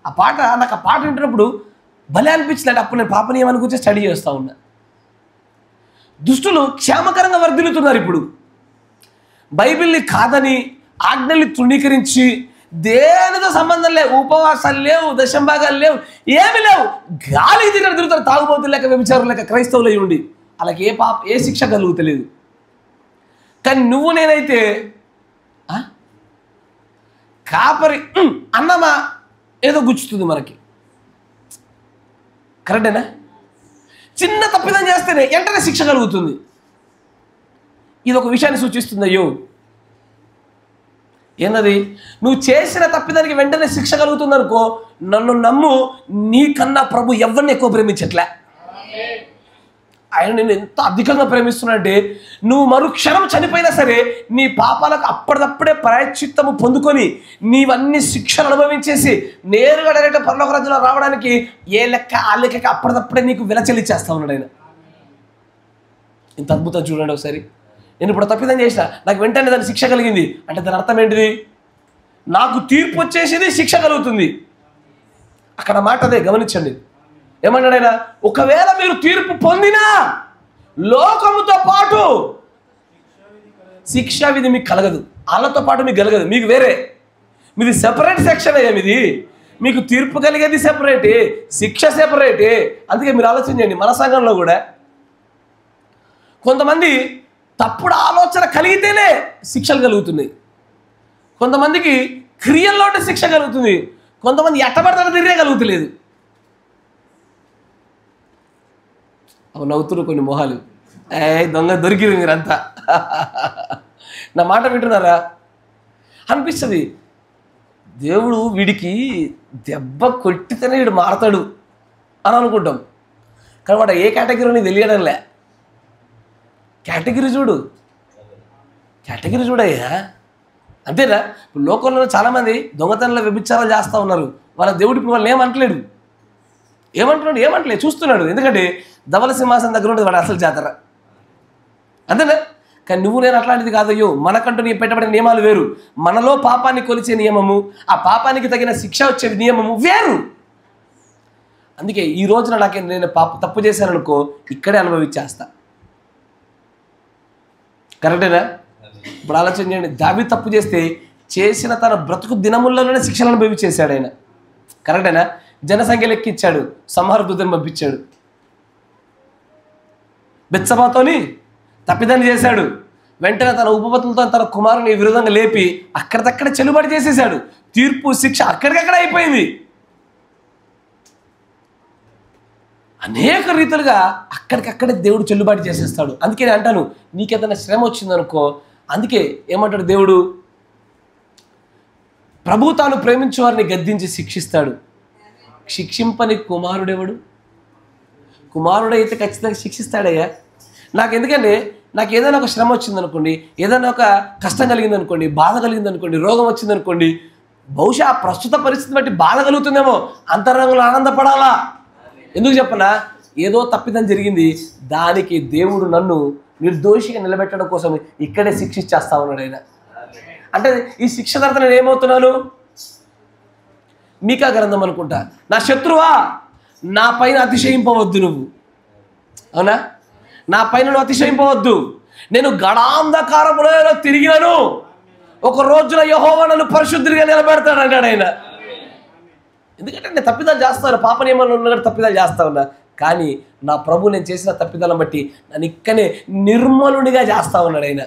ఆ పాట నాకు, ఆ పాట వింటున్నప్పుడు భలే అనిపించింది. అప్పుడు నేను పాప నియమాన్ని గురించి స్టడీ చేస్తూ ఉన్నా. దుష్టులు క్షేమకరంగా వర్ధిల్లుతున్నారు. ఇప్పుడు బైబిల్ని కాదని, ఆజ్ఞల్ని తృణీకరించి, దేనితో సంబంధం లేవు, ఉపవాసాలు లేవు, దశంభాగాలు లేవు, ఏమి లేవు, గాలి తిరుగుతారు, తాగుబోతులు లేక, వ్యభిచారులు లేక, క్రైస్తవులు అయి ఉండి వాళ్ళకి ఏ శిక్ష కలుగుతలేదు. కానీ నువ్వు నేనైతే కాపరి అన్నమా ఏదో గుచ్చుతుంది మనకి. కరెక్టేనా? చిన్న తప్పిదం చేస్తేనే వెంటనే శిక్ష కలుగుతుంది. ఇది ఒక విషయాన్ని సూచిస్తుంది. అయ్యో ఏంటది? నువ్వు చేసిన తప్పిదానికి వెంటనే శిక్ష కలుగుతుంది అనుకో, నన్ను నమ్ము, నీకన్నా ప్రభు ఎవరిని ఎక్కువ ప్రేమించట్లే. ఆయన నేను ఎంత అధికంగా ప్రేమిస్తున్నాడంటే, నువ్వు మరుక్షణం చనిపోయినా సరే నీ పాపాలకు అప్పటిదప్పుడే ప్రాయశ్చిత్తము పొందుకొని నీవన్నీ శిక్షలు అనుభవించేసి నేరుగా డైరెక్ట్ పరలోక రాజ్యంలో రావడానికి ఏ లెక్క ఆ లెక్కకి అప్పటిదప్పుడే నీకు విలచెల్లిచ్చేస్తా ఉన్నాడు ఆయన. ఇంత అద్భుతం చూడండి ఒకసారి. నేను ఇప్పుడు తప్పిదం చేసిన, నాకు వెంటనే దాని శిక్ష కలిగింది అంటే దాని అర్థం ఏంటిది? నాకు తీర్పు వచ్చేసింది, శిక్ష కలుగుతుంది. అక్కడ మాట అదే, గమనించండి. ఏమన్నాడు ఆయన? ఒకవేళ మీరు తీర్పు పొందినా లోకముతో పాటు శిక్షా విధి మీకు కలగదు. వాళ్ళతో పాటు మీకు కలగదు, మీకు వేరే, మీది సెపరేట్ సెక్షన్. ఏమిది? మీకు తీర్పు కలిగేది సెపరేటే, శిక్ష సెపరేటే. అందుకే మీరు ఆలోచించండి, మన సంఘంలో కూడా కొంతమంది తప్పుడు ఆలోచన కలిగితేనే శిక్షలు కలుగుతున్నాయి. కొంతమందికి క్రియల్లోనే శిక్ష కలుగుతుంది. కొంతమంది ఎట్టబడతాడు తిరిగే కలుగుతలేదు. అవి నవ్వుతున్నారు కొన్ని మొహాలు. దొంగ దొరికిరు మీరంతా. నా మాట వింటున్నారా? అనిపిస్తుంది దేవుడు వీడికి దెబ్బ కొట్టితేనే వీడు మారతాడు అని అనుకుంటాం. కానీ వాడు ఏ కేటగిరీ నీకు తెలియడంలే. కేటగిరీ చూడయ్యా. అంతేనా? ఇప్పుడు లోకంలో చాలామంది దొంగతనంలో వ్యభిచారాలు చేస్తూ ఉన్నారు. వాళ్ళ దేవుడు ఇప్పుడు వాళ్ళని ఏమంటలేడు చూస్తున్నాడు. ఎందుకంటే ధవల సింహాసనం దగ్గర ఉంటుంది వాడు అసలు జాతర. అంతేనా? కానీ నువ్వు నేను అట్లాంటిది కాదయ్యో. మనకంటూ నీ పెట్టబడిన నియమాలు వేరు. మనలో పాపాన్ని కొలిచే నియమము, ఆ పాపానికి తగిన శిక్ష వచ్చే నియమము వేరు. అందుకే ఈ రోజున నేను తప్పు చేశాననుకో, ఇక్కడే అనుభవించేస్తా. కరెక్టేనా? ఇప్పుడు ఆలోచన చేయండి. దావీదు తప్పు చేస్తే చేసిన తన బ్రతుకు దినముల్లోనే శిక్షలు అనుభవించేశాడు ఆయన. కరెక్టేనా? జనసంఖ్య లెక్కించాడు, సంహార దూతను పంపించాడు. బెత్షెబాతోని తప్పిదాన్ని చేశాడు. వెంటనే తన ఉపపత్తులతో తన కుమారుని విరుద్ధంగా లేపి అక్కడికక్కడ చెల్లుబాటు చేసేసాడు. తీర్పు శిక్ష అక్కడికక్కడ అయిపోయింది. అనేక రీతులుగా అక్కడికక్కడే దేవుడు చెల్లుబాటు చేసేస్తాడు. అందుకే నేను అంటాను, నీకేదైనా శ్రమ వచ్చిందనుకో, అందుకే ఏమంటాడు దేవుడు, ప్రభు తాను ప్రేమించే వారిని గద్దించి శిక్షిస్తాడు. శిక్షింపని కుమారుడెవడు? కుమారుడైతే ఖచ్చితంగా శిక్షిస్తాడయ్యా. ఎందుకంటే నాకు ఏదైనా ఒక శ్రమ వచ్చిందనుకోండి, ఏదైనా ఒక కష్టం కలిగిందనుకోండి, బాధ కలిగిందనుకోండి, రోగం వచ్చిందనుకోండి, బహుశా ఆ ప్రస్తుత పరిస్థితిని బట్టి బాధ కలుగుతుందేమో, అంతరంగంలో ఆనందపడాలా. ఎందుకు చెప్పనా? ఏదో తప్పిదం జరిగింది, దానికి దేవుడు నన్ను నిర్దోషిగా నిలబెట్టడం కోసం ఇక్కడే శిక్షించేస్తా ఉన్నాడు ఆయన. అంటే ఈ శిక్ష తర్వాత నేను ఏమవుతున్నాను? మీకా గ్రంథం అనుకుంటా, నా శత్రువా నా పైన అతిశయింపవద్దు నువ్వు. అవునా? నా పైన నువ్వు అతిశయింపవద్దు. నేను గడాంధకారములో తిరిగినాను, ఒక రోజున యెహోవా నన్ను పరిశుద్ధుడిగా నిలబెడతాడు అంటాడు ఆయన. ఎందుకంటే నేను తప్పిదాలు చేస్తాను, పాప నియమాలు ఉన్నట్టు తప్పిదాలు చేస్తా ఉన్నా. కానీ నా ప్రభు నేను చేసిన తప్పిదాలను బట్టి నన్ను ఇక్కనే నిర్మలుడిగా చేస్తా ఉన్నాడు ఆయన.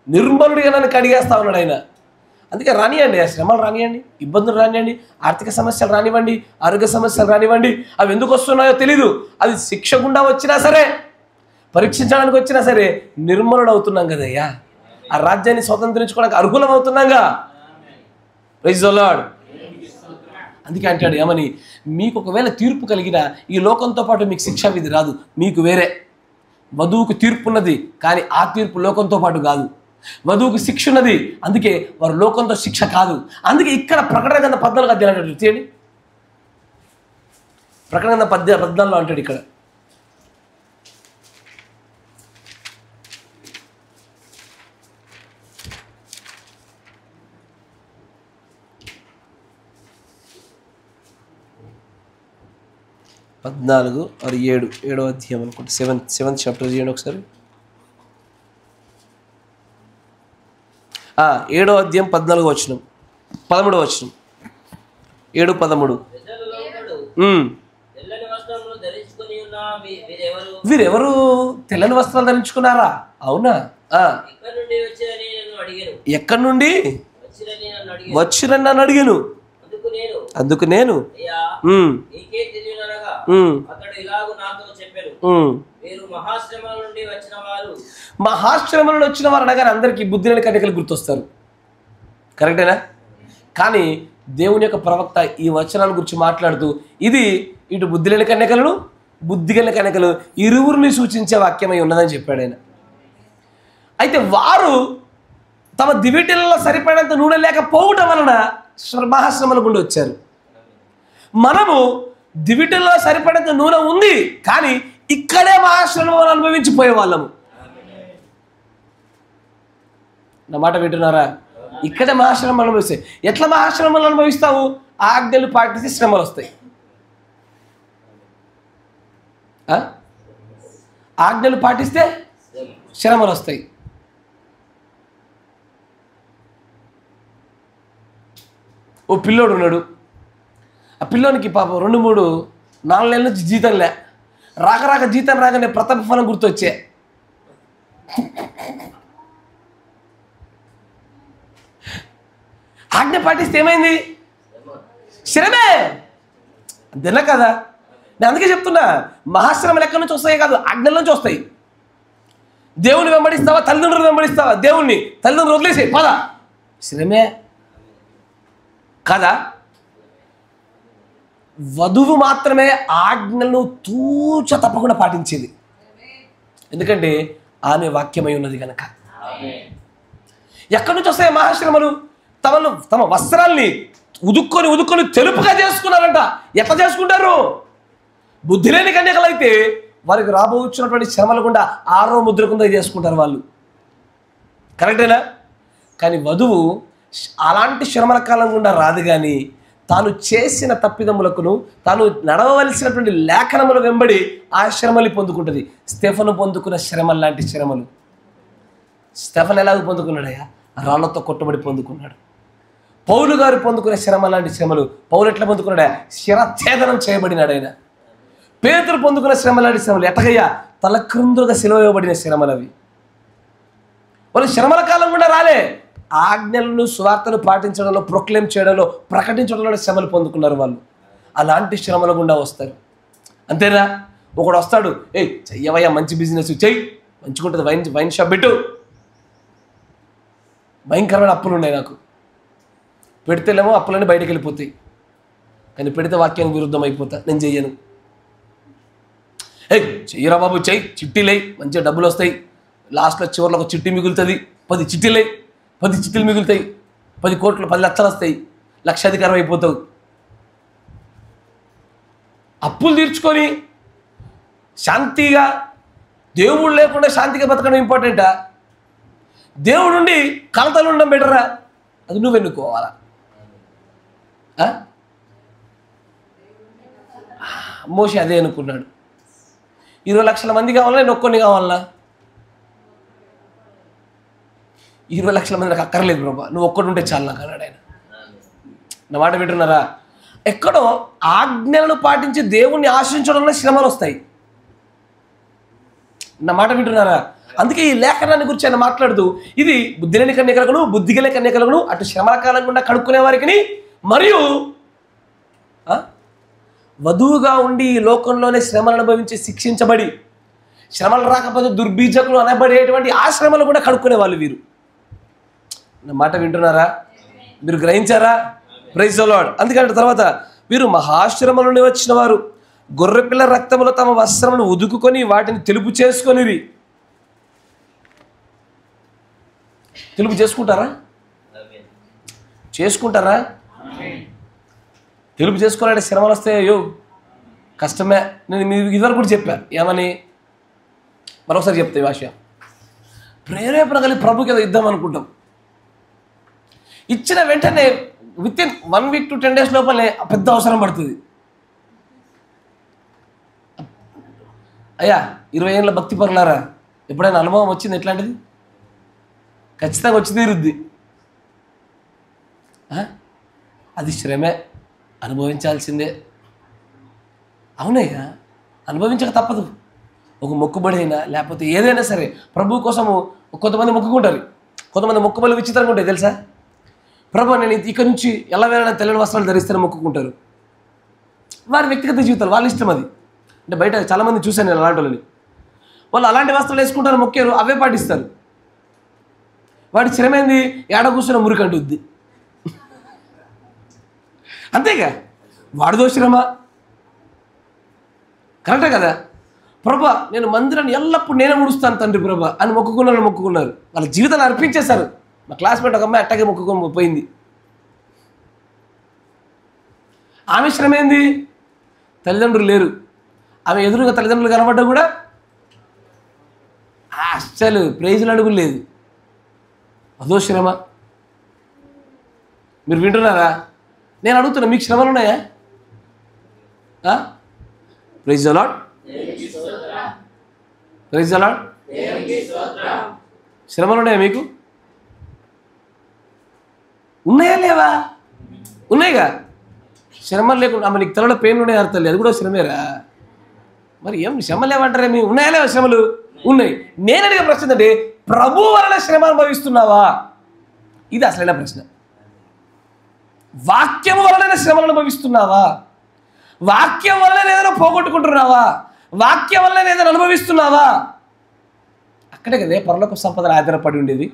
నిర్మలుడిగా నన్ను కడిగేస్తా ఉన్నాడు ఆయన. అందుకే రానియండి, ఆ శ్రమలు రానియండి, ఇబ్బందులు రానియండి, ఆర్థిక సమస్యలు రానివ్వండి, ఆరోగ్య సమస్యలు రానివ్వండి. అవి ఎందుకు వస్తున్నాయో తెలీదు. అది శిక్ష గుండా వచ్చినా సరే, పరీక్షించడానికి వచ్చినా సరే నిర్మలుడు అవుతున్నాం కదయ్యా. ఆ రాజ్యాన్ని స్వతంత్రించుకోవడానికి అర్హులం అవుతున్నాగా. Praise the lord. అందుకే అంటాడు ఏమని, మీకు ఒకవేళ తీర్పు కలిగినా ఈ లోకంతో పాటు మీకు శిక్షా విధి రాదు. మీకు వేరే వధువుకు తీర్పు ఉన్నది, కానీ ఆ తీర్పు లోకంతో పాటు కాదు. వధువుకు శిక్ష ఉన్నది, అందుకే వారు లోకంతో శిక్ష కాదు. అందుకే ఇక్కడ ప్రకటన గ్రంథ 14 అధ్యాయం అంటాడు. చేయండి, ప్రకటన గ్రంథ 14 అంటాడు ఇక్కడ. పద్నాలుగు ఆరు 7వ అధ్యాయం అనుకుంటా. సెవెంత్ చాప్టర్ చేయండి ఒకసారి. 7వ అధ్యాయం 14వ వచనం, 13వ వచనం. 7:13. వీరెవరు? తెల్లని వస్త్రాలు ధరించుకున్నారా? అవునా? ఎక్కడి నుండి వచ్చిరని నన్ను అడిగాను. అందుకు నేను మహాశ్రమలను వచ్చిన వారు అనగానే అందరికీ బుద్ధిలేని కన్యకలు గుర్తొస్తారు. కరెక్టేనా? కానీ దేవుని యొక్క ప్రవక్త ఈ వచనాల గురించి మాట్లాడుతూ ఇది ఇటు బుద్ధిలేని కన్యకలను, బుద్ధిగల కన్యకలు ఇరువురిని సూచించే వాక్యమై ఉన్నదని చెప్పాడు ఆయన. అయితే వారు తమ దివిటీలలో సరిపడేంత నూనె లేకపోవటం వలన మహాశ్రమల గుండా వచ్చారు. మనము దివిటీలలో సరిపడేంత నూనె ఉంది, కానీ ఇక్కడే మహాశ్రమలు అనుభవించిపోయే వాళ్ళము. నా మాట వింటున్నారా? ఇక్కడే మహాశ్రమలు అనుభవిస్తాయి. ఎట్లా మహాశ్రమలు అనుభవిస్తావు? ఆజ్ఞలు పాటిస్తే శ్రమలు వస్తాయి. ఆజ్ఞలు పాటిస్తే శ్రమలు వస్తాయి. ఓ పిల్లోడు ఉన్నాడు. ఆ పిల్లోనికి పాపం 2-3 4 నెలల నుంచి జీతం లే. రాక జీతం రాగానే ప్రతాప ఫలం గుర్తొచ్చే. ఆజ్ఞ పాటిస్తే ఏమైంది? శ్రమే. అంతేనా కదా? నేను అందుకే చెప్తున్నా, మహాశ్రమలు ఎక్కడి నుంచి వస్తాయి కాదు, ఆజ్ఞల నుంచి వస్తాయి. దేవుని వెంబడిస్తావా, తల్లిదండ్రులు వెంబడిస్తావా? దేవుణ్ణి, తల్లిదండ్రులు వదిలేసే పద, శ్రమే కదా. వధువు మాత్రమే ఆజ్ఞలను తూచ తప్పకుండా పాటించేది, ఎందుకంటే ఆమె వాక్యమై ఉన్నది కనుక. ఎక్కడి నుంచి వస్తాయి మహాశ్రమలు? తమ వస్త్రాల్ని ఉదుక్కొని తెలుపుగా చేసుకున్నారంట. ఎట్లా చేసుకుంటారు? బుద్ధి లేని కన్యకలైతే వారికి రాబోతున్నటువంటి శ్రమలు గుండా 6వ ముద్ర కింద చేసుకుంటారు వాళ్ళు, కరెక్టేనా? కానీ వధువు అలాంటి శ్రమల కాలం గుండా రాదు, కానీ తాను చేసిన తప్పిదములకును తాను నడవవలసినటువంటి లేఖనముల వెంబడి ఆ శ్రమలు పొందుకుంటుంది. స్టెఫను పొందుకున్న శ్రమలు లాంటి శ్రమలు. స్టెఫన్ ఎలాగ పొందుకున్నాడయ్యా? రాళ్లతో కొట్టబడి పొందుకున్నాడు. పౌలు గారు పొందుకునే శ్రమ లాంటి శ్రమలు. పౌలు ఎట్లా పొందుకున్నాడా? శిరఛేదనం చేయబడినాడు ఆయన. పేతురు పొందుకున్న శ్రమ లాంటి శ్రమలు ఎట్టగయ్యా? తలక్రిందులుగా సిలువ వేయబడిన శ్రమలు అవి. వాళ్ళు శ్రమల కాలం కూడా రాలే, ఆజ్ఞలను సువార్తను పాటించడంలో, ప్రొక్లెయిమ్ చేయడంలో, ప్రకటించడంలో శ్రమలు పొందుకున్నారు వాళ్ళు. అలాంటి శ్రమల గుండా వస్తారు, అంతేనా? ఒకడు వస్తాడు, చెయ్యవయ్యా మంచి బిజినెస్ చెయ్యి, మంచిగుంటుంది, వైన్ షాప్ పెట్టు. భయంకరమైన అప్పులు ఉన్నాయి నాకు, పెడితేలేమో అప్పులన్నీ బయటకు వెళ్ళిపోతాయి, కానీ పెడితే వాక్యానికి విరుద్ధం అయిపోతా, నేను చెయ్యను. చెయ్యరా బాబు, చెయ్యి, చిట్టీలే, మంచిగా డబ్బులు వస్తాయి, లాస్ట్లో చివరిలో ఒక చిట్టి మిగులుతుంది, 10 చిట్టీలే, 10 చిట్టీలు మిగులుతాయి, 10 కోట్లు 10 లక్షలు వస్తాయి, లక్షాధికారం అయిపోతావు. అప్పులు తీర్చుకొని శాంతిగా, దేవుడు లేకుండా శాంతిగా బతకడం ఇంపార్టెంటా? దేవుడు నుండి కలతలు ఉండడం బెటరా? అది నువ్వు ఎన్నుకోవాలా? మోషే అదే అనుకున్నాడు. 20 లక్షల మంది కావాలా, నేను ఒక్కొని కావాలా? 20 లక్షల మంది నాకు అక్కర్లేదు ప్రభా, నువ్వు ఒక్కడు ఉంటే చాలు నాకు అన్నాడు ఆయన. నా మాట వింటున్నారా? ఎక్కడో ఆజ్ఞలను పాటించి దేవుణ్ణి ఆశ్రయించడంలో శ్రమలు వస్తాయి. నా మాట వింటున్నారా? అందుకే ఈ లేఖనాన్ని గురించి ఆయన మాట్లాడుతూ, ఇది బుద్ధి లేని కన్యకలను, బుద్ధి గల కన్యకలను, అటు శ్రమల కాలం గుండా కడుక్కునే వారికి, మరియు వధువుగా ఉండి ఈ లోకంలోనే శ్రమలు అనుభవించి శిక్షించబడి, శ్రమలు రాకపోతే దుర్బీజకులు అనబడేటువంటి ఆ శ్రమలు కూడా కడుక్కునే వాళ్ళు వీరు. నా మాట వింటున్నారా? మీరు గ్రహించారా? Praise the lord. అందుకంటే తర్వాత, వీరు మహాశ్రమల నుండి వచ్చిన వారు, గొర్రెపిల్ల రక్తములో తమ వస్త్రమును ఉదుకుకొని వాటిని తెలుపు చేసుకొనిరి. తెలుపు చేసుకుంటారా? తెలుపు చేసుకోవాలంటే శ్రమలు వస్తాయో కష్టమే. నేను మీరు ఇదివరకు కూడా చెప్పాను, ఏమని? మరొకసారి చెప్తాయి భాష. ప్రేరేపణ కలిగి ప్రభుకి ఏదో ఇద్దాం అనుకుంటాం, ఇచ్చిన వెంటనే వితిన్ 1 వీక్ to 10 days లోపలే పెద్ద అవసరం పడుతుంది. అయ్యా 20 ఏళ్ళ భక్తి పరులారా, ఎప్పుడైనా అనుభవం వచ్చింది ఎట్లాంటిది? ఖచ్చితంగా వచ్చి తీరుద్ది. అది శ్రమే, అనుభవించాల్సిందే. అవునయ్యా, అనుభవించక తప్పదు. ఒక మొక్కుబడి అయినా లేకపోతే ఏదైనా సరే ప్రభు కోసము కొంతమంది మొక్కుకుంటారు, కొంతమంది మొక్కుబడులు విచిత్రంగా ఉంటాయి తెలుసా? ప్రభు నేను ఇక్కడి నుంచి ఎలా వెళ్ళినా తెల్లని వస్త్రాలు ధరిస్తేనే మొక్కుకుంటారు. వారి వ్యక్తిగత జీవితాలు, వాళ్ళ ఇష్టం అది. అంటే బయట చాలామంది చూశాను నేను అలాంటి వాళ్ళని. వాళ్ళు అలాంటి వస్త్రాలు వేసుకుంటారు, మొక్కారు, అవే పాటిస్తారు. వాడి శ్రమేంది? ఏడ కూర్చున్న మురికంటుద్ది, అంతేగా. వాడిదో శ్రమ, కరెక్టే కదా? ప్రభా నేను మందిరాన్ని ఎల్లప్పుడు నేనే ముడుస్తాను తండ్రి ప్రభా అని మొక్కుకున్నారు. వాళ్ళ జీవితాన్ని అర్పించేశారు. మా క్లాస్మేట్ ఒక అమ్మాయి అట్టాగే మొక్కుకొని పోయింది. ఆమె శ్రమ ఏంది? తల్లిదండ్రులు లేరు, ఆమె ఎదురుగా తల్లిదండ్రులు కనబడ్డా కూడా అస్సలు ప్రైజులు అడుగులు లేదు, అదో శ్రమ. మీరు వింటున్నారా? నేను అడుగుతున్నా, మీకు శ్రమలు ఉన్నాయా? Praise the lord, praise the lord. శ్రమలు ఉన్నాయా మీకు? ఉన్నాయా లేవా? ఉన్నాయిగా. శ్రమలు లేకుండా ఆమె నీకు తలలో పెయిన్ ఉన్నాయి అర్థం లేదు, అది కూడా శ్రమేరా. మరి ఏం శ్రమలు లేవంటారే? మీ ఉన్నాయా లేవా? శ్రమలు ఉన్నాయి. నేను అడిగే ప్రశ్న ఏంటంటే, ప్రభు వలన శ్రమ అనుభవిస్తున్నావా? ఇది అసలైన ప్రశ్న. వాక్యము వలన శ్రమలు అనుభవిస్తున్నావా? వాక్యం వల్ల ఏదైనా పోగొట్టుకుంటున్నావా? వాక్యం వల్ల ఏదైనా అనుభవిస్తున్నావా? అక్కడే కదే పరలోక సంపదన ఆధారపడి ఉండేది.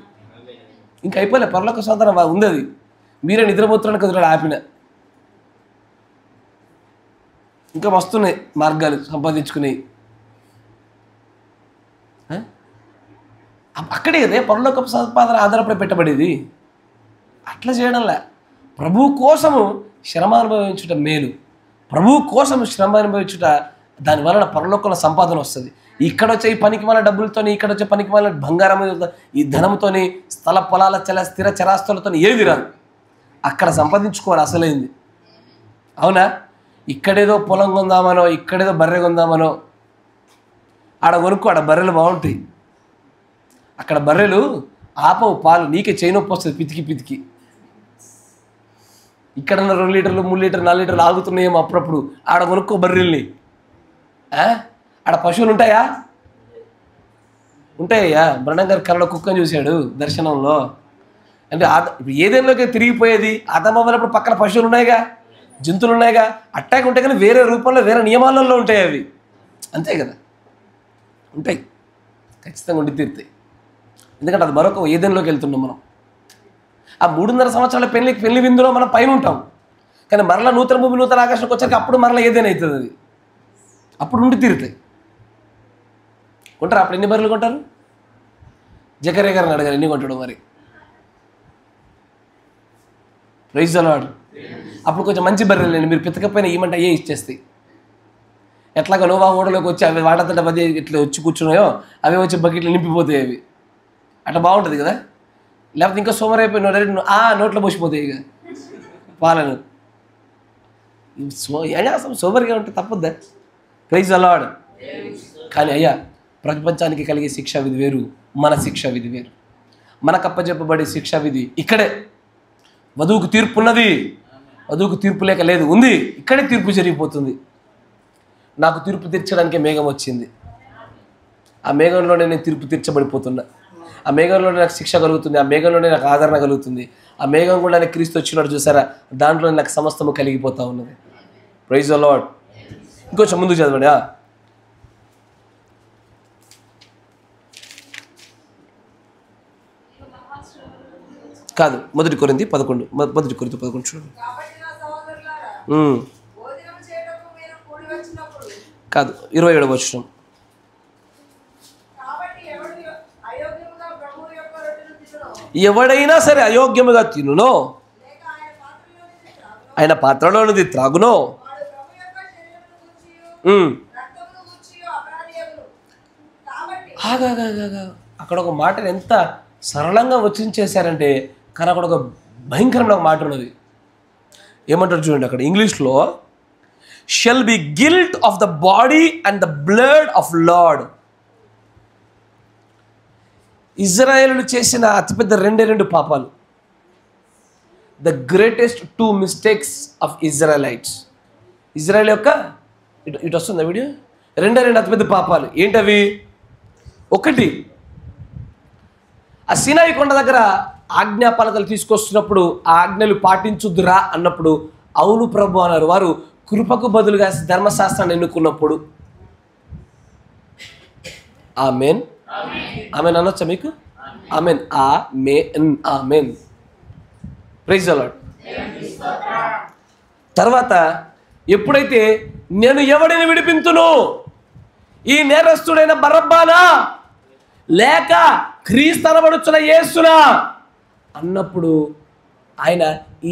ఇంకా అయిపోలే, పరలోక సంపదన ఉంది. అది మీరే నిద్రపోతున్నాను కదురాడు ఆపిన. ఇంకా వస్తున్నాయి మార్గాలు సంపాదించుకుని. అక్కడే కదే పరలోక సంపాదన ఆధారపడి పెట్టబడేది. అట్లా చేయడంలే. ప్రభు కోసము శ్రమ అనుభవించుట మేలు. ప్రభు కోసం శ్రమ అనుభవించుట, దానివలన పరలోకంలో సంపాదన వస్తుంది. ఇక్కడ వచ్చే ఈ పనికి వల్ల డబ్బులతోని, ఇక్కడ వచ్చే పనికి వల్ల బంగారం, ఈ ధనంతోని, స్థల పొలాల స్థిర చరాస్తులతో ఏది రాదు. అక్కడ సంపాదించుకోవాలి అసలైంది. అవునా? ఇక్కడేదో పొలం కొందామనో, ఇక్కడేదో బర్రె కొందామనో, ఆడ కొనుక్కో, ఆడ బర్రెలు బాగుంటాయి. అక్కడ బర్రెలు ఆపవు పాలు, నీకే చేయినొప్పి వస్తుంది పితికి పితికి. ఇక్కడ 2 లీటర్లు 3 లీటర్లు 4 లీటర్లు ఆగుతున్నాయేమో అప్పుడప్పుడు. ఆడ కొనుక్కో బర్రెల్ని. ఆడ పశువులు ఉంటాయా? ఉంటాయ్యా. బ్రహ్మం గారి కళ్ళలో కుక్కని చూశాడు దర్శనంలో. అంటే ఇప్పుడు ఏదేలోకి తిరిగిపోయేది ఆదమవ్వనప్పుడు పక్కన పశువులు ఉన్నాయిగా, జంతువులు ఉన్నాయిగా. అట్టాక్ ఉంటాయి కానీ వేరే రూపంలో, వేరే నియమాలలో ఉంటాయి అవి. అంతే కదా, ఉంటాయి, ఖచ్చితంగా ఉండి తీరుతాయి. ఎందుకంటే అది మరొక ఏదేలోకి వెళ్తున్నాం మనం. ఆ 3.5 సంవత్సరాల పెళ్లి విందులో మనం పైన ఉంటాం. కానీ మరలా నూతన భూమి నూతన ఆకాశానికి వచ్చాక అప్పుడు మరలా ఏదైనా అవుతుంది. అది అప్పుడు ఉండి తీరుతాయి. కొంటారు. అప్పుడు ఎన్ని బర్రెలు కొంటారు? జకర్యా గారిని అడగారు ఎన్ని కొంటాడు మరి. Praise the lord. అప్పుడు కొంచెం మంచి బర్రెలు మీరు పితకపోయినా ఏమంటే అయ్యే ఇచ్చేస్తాయి. ఎట్లాగా నోవా ఓడలోకి వచ్చి అవి వాటంతట పది ఇట్లా వచ్చి కూర్చున్నాయో అవే వచ్చి బకెట్లు నింపిపోతాయి. అవి అట్లా బాగుంటుంది కదా. లేకపోతే ఇంకా సోమర్ అయిపోయిన నోట్లో పోసిపోతాయి ఇక పాలను. సోమరిగా ఉంటే తప్పొద్దా? Praise the lord. కానీ అయ్యా, ప్రపంచానికి కలిగే శిక్షా విధి వేరు, మన శిక్షా విధి వేరు. మనకు అప్పచెప్పబడే శిక్షా విధి ఇక్కడే. వధువుకు తీర్పు ఉన్నది, వధువుకు తీర్పు లేక లేదు, ఉంది. ఇక్కడే తీర్పు జరిగిపోతుంది. నాకు తీర్పు తీర్చడానికే మేఘం వచ్చింది. ఆ మేఘంలోనే నేను తీర్పు తీర్చబడిపోతున్నా. ఆ మేఘంలోనే నాకు శిక్ష కలుగుతుంది. ఆ మేఘంలోనే నాకు ఆదరణ కలుగుతుంది. ఆ మేఘం కూడా నాకు క్రీస్తు వచ్చినాడు చూసారా, దాంట్లోనే నాకు సమస్తము కలిగిపోతూ ఉన్నది. Praise the lord. ఇంకొంచెం ముందుకు చదవండి. కాదు, 1 కొరింథీ 11. 1 కొరింథీ 11 చూడండి. కాదు, 27వ వచనం. ఎవడైనా సరే అయోగ్యముగా తినునో, ఆయన పాత్రలోనిది త్రాగునో, అక్కడ ఒక మాటను ఎంత సరళంగా వచించేశారంటే, కానీ అక్కడ ఒక భయంకరమైన మాట ఉన్నది. ఏమంటారు చూడండి అక్కడ ఇంగ్లీష్లో, shall be guilt of the body and the blood of lord. Israel చేసిన అతిపెద్ద 2 పాపాలు, the greatest 2 mistakes of Israelites. Israel యొక్క ఇటు వస్తుందా వీడియో? 2 అతిపెద్ద పాపాలు ఏంటవి? ఒకటి, ఆ సీనాయి కొండ దగ్గర ఆజ్ఞాపాలకలు తీసుకొస్తున్నప్పుడు ఆ ఆజ్ఞలు పాటించుద్దురా అన్నప్పుడు అవును ప్రభు అన్నారు. వారు కృపకు బదులుగా ధర్మశాస్త్రాన్ని ఎన్నుకున్నప్పుడు. ఆమెన్, ఆమెన్ అనొచ్చా మీకు? Amen, amen. Praise the lord. తర్వాత ఎప్పుడైతే నేను ఎవడిని విడిపింతును, ఈ నేరస్తుడైన బరబ్బానా లేక క్రీస్తు అనబడుచున్న యేసునా అన్నప్పుడు ఆయన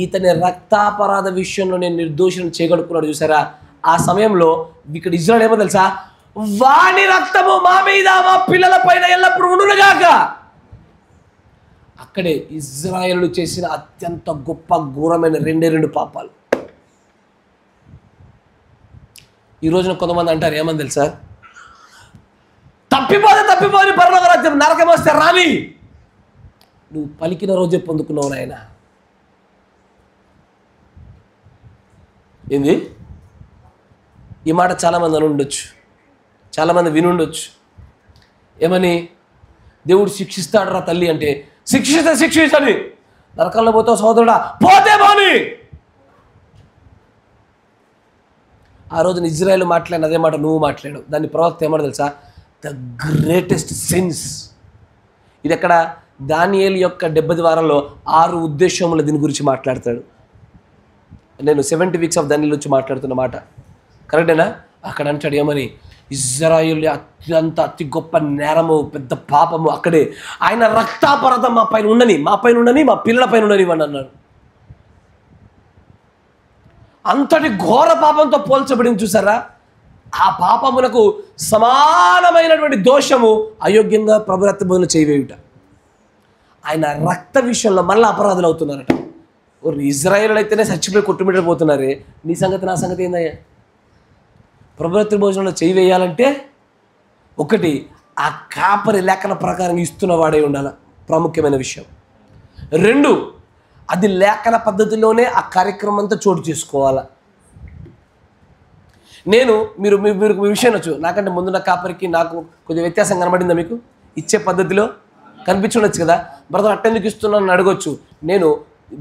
ఈతని రక్తాపరాధ విషయంలో నేను నిర్దోషం చేయగలుగుతున్నాడు చూసారా. ఆ సమయంలో ఇక్కడ ఇజ్రాయెల్ ఏమో తెలుసా, వాని రక్తము మా మీద మా పిల్లల పైన ఎల్లప్పుడు ఉండునుగాక. అక్కడే ఇజ్రాయేలు చేసిన అత్యంత గొప్ప ఘోరమైన 2 పాపాలు. ఈ రోజున కొంతమంది అంటారు ఏమని తెలుసా, తప్పిపోతే పరలోక రాజ్యం నరకం వస్తే రాని. నువ్వు పలికిన రోజే పొందుకున్నావు నాయన. ఏంది ఈ మాట చాలామంది అని ఉండొచ్చు, చాలామంది వినుండొచ్చు. ఏమని? దేవుడు శిక్షిస్తాడు రా తల్లి అంటే, శిక్షించని నరకంలో పోతావు సోదరుడా, పోతే పోని. ఆ రోజున ఇజ్రాయేల్ మాట్లాడిన అదే మాట నువ్వు మాట్లాడు. దాన్ని ప్రవక్త ఏమన్నా తెలుసా? The greatest since. ఇది ఎక్కడ? దానియేలు యొక్క 70 వారాల్లో 6 ఉద్దేశముల దీని గురించి మాట్లాడతాడు. నేను 70 వీక్స్ ఆఫ్ దానియేలు నుంచి మాట్లాడుతున్న మాట కరెక్టేనా? అక్కడ అంటాడు ఏమని, ఇజ్రాయేల్ అతి గొప్ప నేరము, పెద్ద పాపము అక్కడే, ఆయన రక్తాపరాధం మా పైన ఉండని, మా పిల్లల పైన ఉండని అని అన్నాడు. అంతటి ఘోర పాపంతో పోల్చబడింది చూసారా? ఆ పాపమునకు సమానమైనటువంటి దోషము అయోగ్యంగా ప్రభురత్న భోజనం చేయవేయుట. ఆయన రక్త విషయంలో మళ్ళీ అపరాధులు అవుతున్నారట. ఇజ్రాయేలు అయితేనే చచ్చిపోయి కొట్టుమిట్టపోతున్నారే, నీ సంగతి నా సంగతి ఏందయ్యా? ప్రభురత్న భోజనంలో చేయి వేయాలంటే ఒకటి ఆ కాపరి లేఖన ప్రకారం ఇస్తున్న వాడే ఉండాలి, ప్రాముఖ్యమైన విషయం. 2, అది లేఖన పద్ధతిలోనే ఆ కార్యక్రమం అంతా చోటు చేసుకోవాలా. నేను మీరు మీరు విషయం వచ్చు, నాకంటే ముందున్న కాపరికి నాకు కొద్దిగా వ్యత్యాసం కనబడిందా మీకు? ఇచ్చే పద్ధతిలో కనిపించవచ్చు కదా. బ్రదర్ అట్టెందుకు ఇస్తున్నాను అని అడగొచ్చు. నేను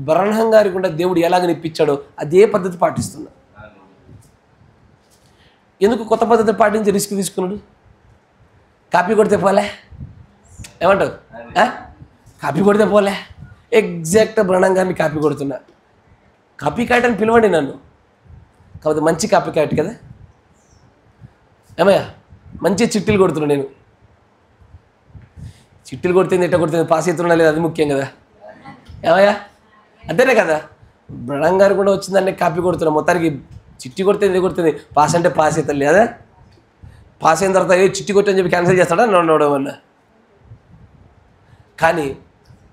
బ్రహ్మం గారి గుండా దేవుడు ఎలాగని ఇప్పించాడో అదే పద్ధతి పాటిస్తున్నా. ఎందుకు కొత్త పద్ధతి పాటించి రిస్క్ తీసుకున్నాడు? కాపీ కొడితే పోలే, ఏమంటావు? కాపీ కొడితే పోలే, ఎగ్జాక్ట్ బ్రహ్మం గారిని కాపీ కొడుతున్నా. కాపీ కాట్ అని పిలవండి నన్ను, కాకపోతే మంచి కాపీ కాట్ కదా. ఏమయ్యా, మంచి చిట్టీలు కొడుతున్నా నేను. చిట్టీలు కొడుతుంది, ఎట్ట కొడుతుంది, పాస్ అవుతున్నా లేదు, అది ముఖ్యం కదా. ఏమయ్యా, అంతేనే కదా. బ్రహ్మం గారు కూడా వచ్చిందంటే కాపీ కొడుతున్నా. మొత్తానికి చిట్టి కొడితే ఇది కొడుతుంది, పాస్ అంటే పాస్ అవుతుంది లేదా? పాస్ అయిన తర్వాత చిట్టి కొట్టని చెప్పి క్యాన్సిల్ చేస్తాడా నడవడమన్నా? కానీ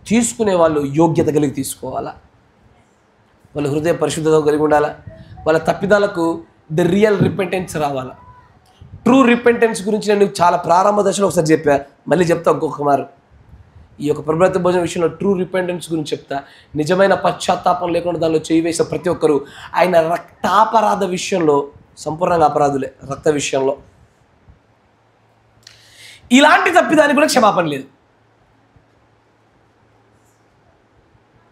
తీసుకునే వాళ్ళు యోగ్యత కలిగి తీసుకోవాలా, వాళ్ళ హృదయ పరిశుద్ధత కలిగి ఉండాలా, వాళ్ళ తప్పిదాలకు ద రియల్ రిపెంటెన్స్ రావాలా. ట్రూ రిపెంటెన్స్ గురించి నేను చాలా ప్రారంభ దశలో ఒకసారి చెప్పా, మళ్ళీ చెప్తా ఇంకొక మారు. ఈ యొక్క ప్రభుత్వ భోజన విషయంలో ట్రూ రిపెంటెన్స్ గురించి చెప్తా. నిజమైన పశ్చాత్తాపం లేకుండా దానిలో చేయి వేసే ప్రతి ఒక్కరు ఆయన రక్తాపరాధ విషయంలో సంపూర్ణంగా అపరాధులే. రక్త విషయంలో ఇలాంటి తప్పిదానికి కూడా క్షమాపణ లేదు.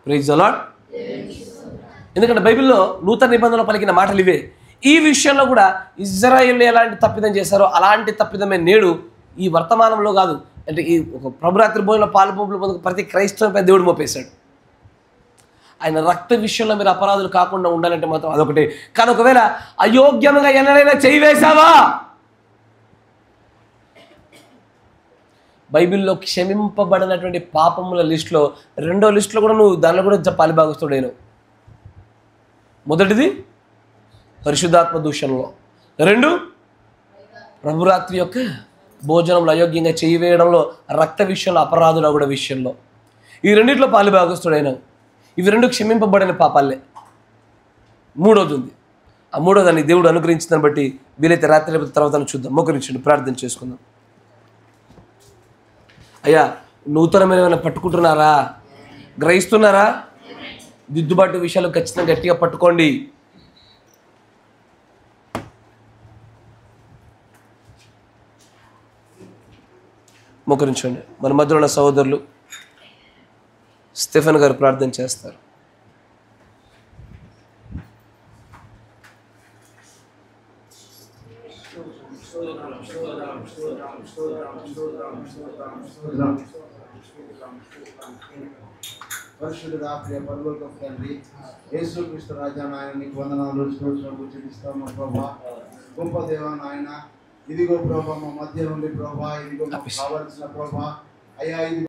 Praise the lord. ఎందుకంటే బైబిల్లో నూతన నిబంధనలో పలికిన మాటలు ఇవే. ఈ విషయంలో కూడా ఇజ్రాయేల్ ఎలాంటి తప్పిదం చేశారో అలాంటి తప్పిదమే నేడు ఈ వర్తమానంలో కాదు, అంటే ఈ ఒక ప్రభురాత్రి భోజనంలో పాలు పంపులు పొందుకు ప్రతి క్రైస్తవునిపై దేవుడు మోపేశాడు. ఆయన రక్త విషయంలో మీరు అపరాధులు కాకుండా ఉండాలంటే మాత్రం అదొకటి. కానీ ఒకవేళ అయోగ్యంగా ఎన్నడైనా చేయి వేశావా, బైబిల్లో క్షమింపబడినటువంటి పాపముల లిస్టులో 2వ లిస్టులో కూడా నువ్వు దానిలో కూడా పాలిభాగస్తుడైనవు. మొదటిది పరిశుద్ధాత్మ దూషణలో, 2 ప్రభురాత్రి యొక్క భోజనంలో అయోగ్యంగా చేయి వేయడంలో, రక్త విషయంలో అపరాధుల కూడా విషయంలో, ఈ రెండిట్లో పాలిభాగస్తుడైనవు. ఇవి 2 క్షమింపబడిన పాపాలే. 3వది ఉంది. ఆ 3వదాన్ని దేవుడు అనుగ్రహించిందని బట్టి వీలైతే రాత్రి తర్వాత చూద్దాం. మోకరించండి, ప్రార్థన చేసుకుందాం. అయ్యా, నూతనమైన పట్టుకుంటున్నారా? గ్రహిస్తున్నారా? దిద్దుబాటు విషయాలు ఖచ్చితంగా గట్టిగా పట్టుకోండి. మోకరించండి. మన మధ్యలో ఉన్న సహోదరులు స్టెఫెన్ గారు ప్రార్థన చేస్తారు. పరిశుద్ధుడా, ప్రియ పరలోకపు తండ్రి, యేసుక్రీస్తు రాజా నాయన, నీకు వందనాలు స్తోత్రాలు చెల్లిస్తాము ప్రభా. గొప్ప దేవా నాయన, ఇదిగో ప్రభా మా మధ్య నుండి ప్రభా, ఇదిగో మాకు కావలసిన ప్రభా అయ్యా, ఇది